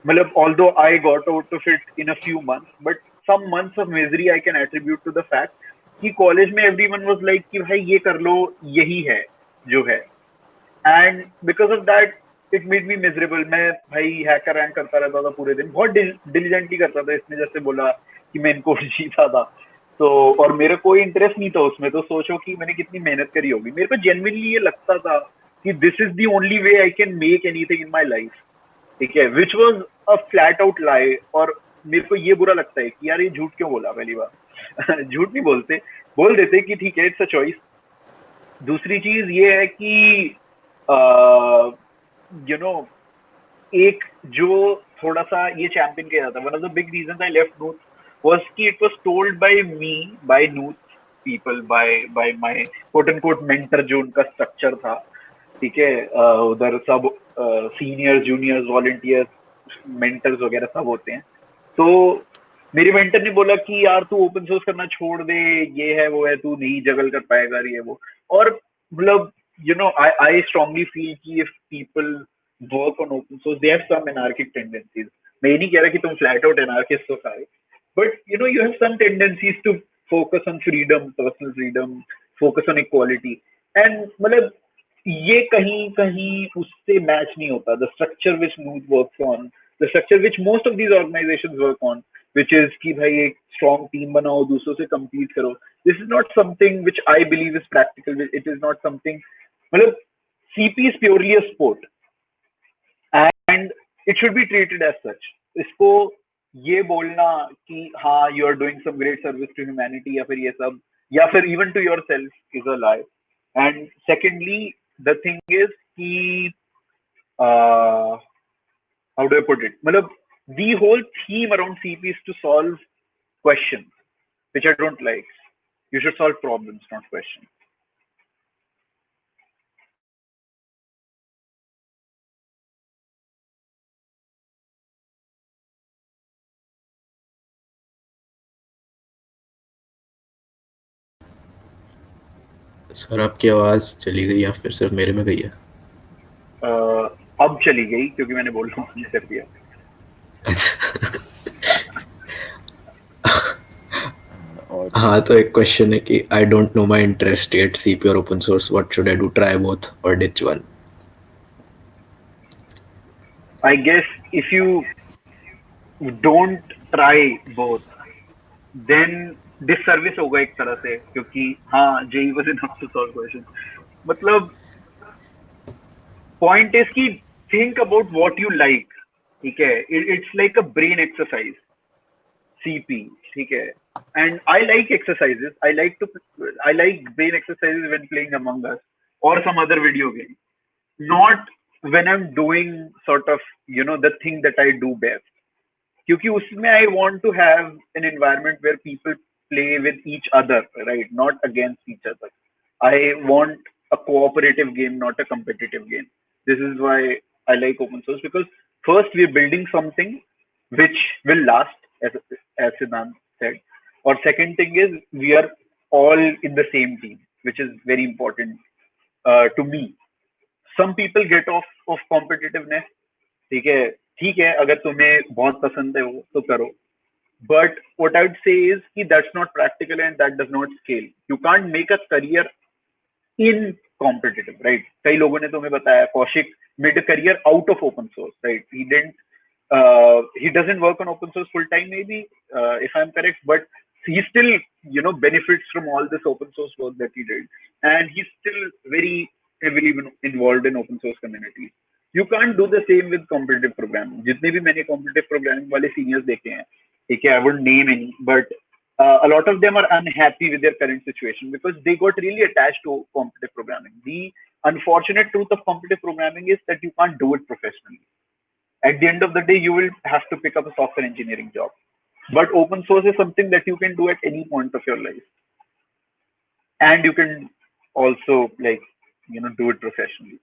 मतलब although I got out of it in a few months, but some months of misery I can attribute to the fact कि कॉलेज में everyone was like कि भाई ये कर लो, यही है जो है. And because of that it made me miserable. मैं भाई हैकर रैंक करता रहता था पूरे दिन, बहुत डिलीजेंटली करता था. इसने जैसे बोला कि मैं इनको जीता था, तो और मेरा कोई इंटरेस्ट नहीं था उसमें, तो सोचो कि मैंने कितनी मेहनत करी होगी. मेरे को जेन्युइनली ये लगता था कि this is the only way I can make anything in my life, ठीक है, which was a flat out lie. और मेरे को ये बुरा लगता है कि यार ये झूठ क्यों बोला. पहली बार झूठ नहीं बोलते, बोल देते कि ठीक है इट्स अ चॉइस. दूसरी चीज ये है कि you know, एक जो थोड़ा सा ये चैंपियन किया जाता है, one of the big reasons I left Nooth was कि it was told by me, by Nooth people, by my quote unquote mentor, जो उनका स्ट्रक्चर था, ठीक है. उधर सब सीनियर्स, जूनियर्स, वॉलंटियर्स, मेंटर्स वगैरह सब होते हैं. तो मेरे मेंटर ने बोला कि यार तू ओपन सोर्स करना छोड़ दे, ये है वो है, तू नहीं जगल कर पाएगा ये वो. और मतलब I strongly feel कि if people work on open source, they have some anarchic tendencies. मैं ये नहीं कह रहा कि तुम flat out anarchist हो सारे, but you have some tendencies to focus on freedom, personal freedom, focus on equality, and मतलब ये कहीं कहीं उससे मैच नहीं होता. The structure which Noot works on, the structure which most of these organizations work on, which is कि भाई एक strong team बनाओ, दूसरों से compete करो. This is not something which I believe is practical. It is not something. मतलब CP is purely a sport, and it should be treated as such. इसको ये बोलना कि हाँ you are doing some great service to humanity या फिर ये सब या फिर even to yourself is a lie. And secondly, the thing is कि how do I put it? मतलब the whole theme around CP is to solve questions, which I don't like. You should solve problems, not questions. Sir आपकी आवाज़ चली गई या फिर सिर्फ मेरे में गई है? अब चली गई क्योंकि मैंने बोलना बंद कर दिया. और हाँ, तो एक क्वेश्चन है कि I don't know my interest at CP और open source, what should I do, try both और ditch one? I guess if you don't try both, then disservice होगा एक तरह से, क्योंकि हाँ JEE was enough to solve questions. मतलब point is कि think about what you like, ठीक है? It's like a brain exercise. CP, ठीक है? And I like exercises. I like brain exercises when playing Among Us or some other video game. Not when I'm doing sort of the thing that I do best. क्योंकि उसमें I want to have an environment where people play with each other, right? Not against each other. I want a cooperative game, not a competitive game. This is why I like open source, because first we're building something which will last, as Siddhant said. Or second thing is we are all in the same team, which is very important to me. Some people get off of competitiveness. ठीक है अगर तुम्हें बहुत पसंद है वो तो करो, but what I would say is कि that's not practical and that does not scale. You can't make a career in competitive, right? कई लोगों ने तुम्हें बताया, Kaushik made a career out of open source, right? He doesn't work on open source full time, maybe, if I'm correct, but he still benefits from all this open source work that he did, and he's still very heavily involved in open source communities. You can't do the same with competitive programming. जितने भी मैंने competitive programming वाले seniors देखे हैं, ठीक है, I wouldn't name any, but a lot of them are unhappy with their current situation because they got really attached to competitive programming. The unfortunate truth of competitive programming is that you can't do it professionally. At the end of the day, you will have to pick up a software engineering job. But open source is something that you can do at any point of your life. And you can also do it professionally.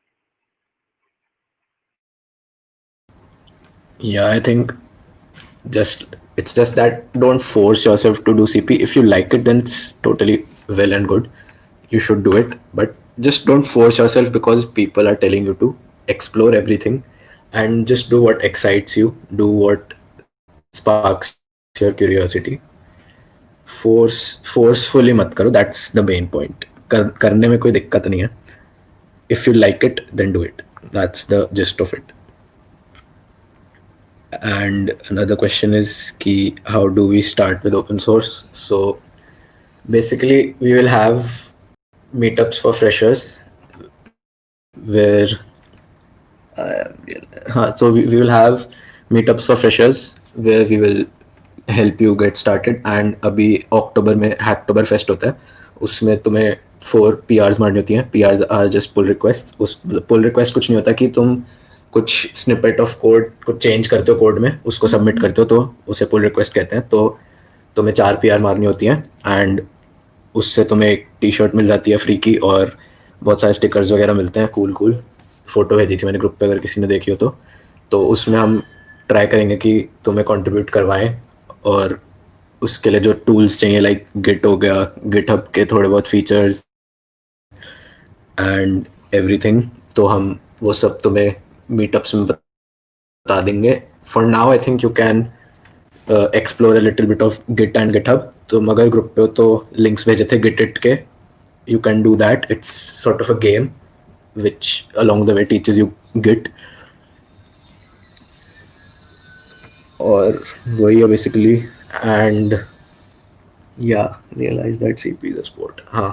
Yeah, I think it's just that don't force yourself to do CP. If you like it, then it's totally well and good. You should do it, but just don't force yourself because people are telling you to. Explore everything and just do what excites you, do what sparks your curiosity. Forcefully मत करो, that's the main point. करने में कोई दिक्कत नहीं है. If you like it, then do it. That's the gist of it. And another question is how do we start with open source? So basically we will have meetups for freshers where so we will have meetups for freshers where we will help you get started. And अभी अक्टूबर में हैकटोबर fest होता है, उसमें तुम्हें 4 PRs मारनी होती हैं. PRs are just pull requests. उस pull request कुछ नहीं होता कि तुम कुछ स्निपेट ऑफ कोड कुछ चेंज करते हो कोड में, उसको सबमिट करते हो, तो उसे पुल रिक्वेस्ट कहते हैं. तो तुम्हें 4 PR मारनी होती हैं एंड उससे तुम्हें एक टी-शर्ट मिल जाती है फ्री की और बहुत सारे स्टिकर्स वगैरह मिलते हैं. कूल फ़ोटो भेजी थी मैंने ग्रुप पे, अगर किसी ने देखी हो तो उसमें हम ट्राई करेंगे कि तुम्हें कंट्रीब्यूट करवाएं. और उसके लिए जो टूल्स चाहिए लाइक गिट हो गया, गिटहब के थोड़े बहुत फीचर्स, एंड एवरीथिंग, तो हम वो सब तुम्हें मीटअप्स में बता देंगे. For now I think you can explore a little bit of Git and GitHub. तुम अगर ग्रुप पे हो तो लिंक्स भेजे थे गिट के, you can do that. It's sort of a game which along the way teaches you Git. और वही है basically. And yeah, realize that CP is a sport. हाँ,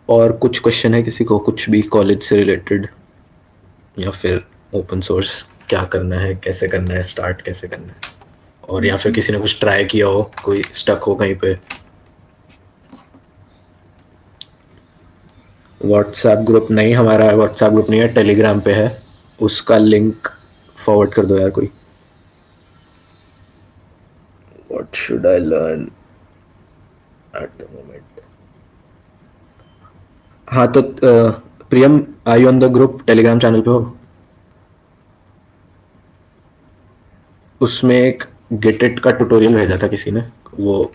और कुछ क्वेश्चन है किसी को, कुछ भी कॉलेज से रिलेटेड या फिर ओपन सोर्स क्या करना है, कैसे करना है, स्टार्ट कैसे करना है, और या फिर किसी ने कुछ ट्राई किया हो, कोई स्टक हो कहीं पे. व्हाट्सएप ग्रुप नहीं, हमारा व्हाट्सएप ग्रुप नहीं है, टेलीग्राम पे है. उसका लिंक फॉरवर्ड कर दो यार कोई. What should I learn at the moment. हाँ तो Priyam, I on the group Telegram channel पे हो? उसमें एक गेट इट का ट्यूटोरियल भेजा था किसी ने, वो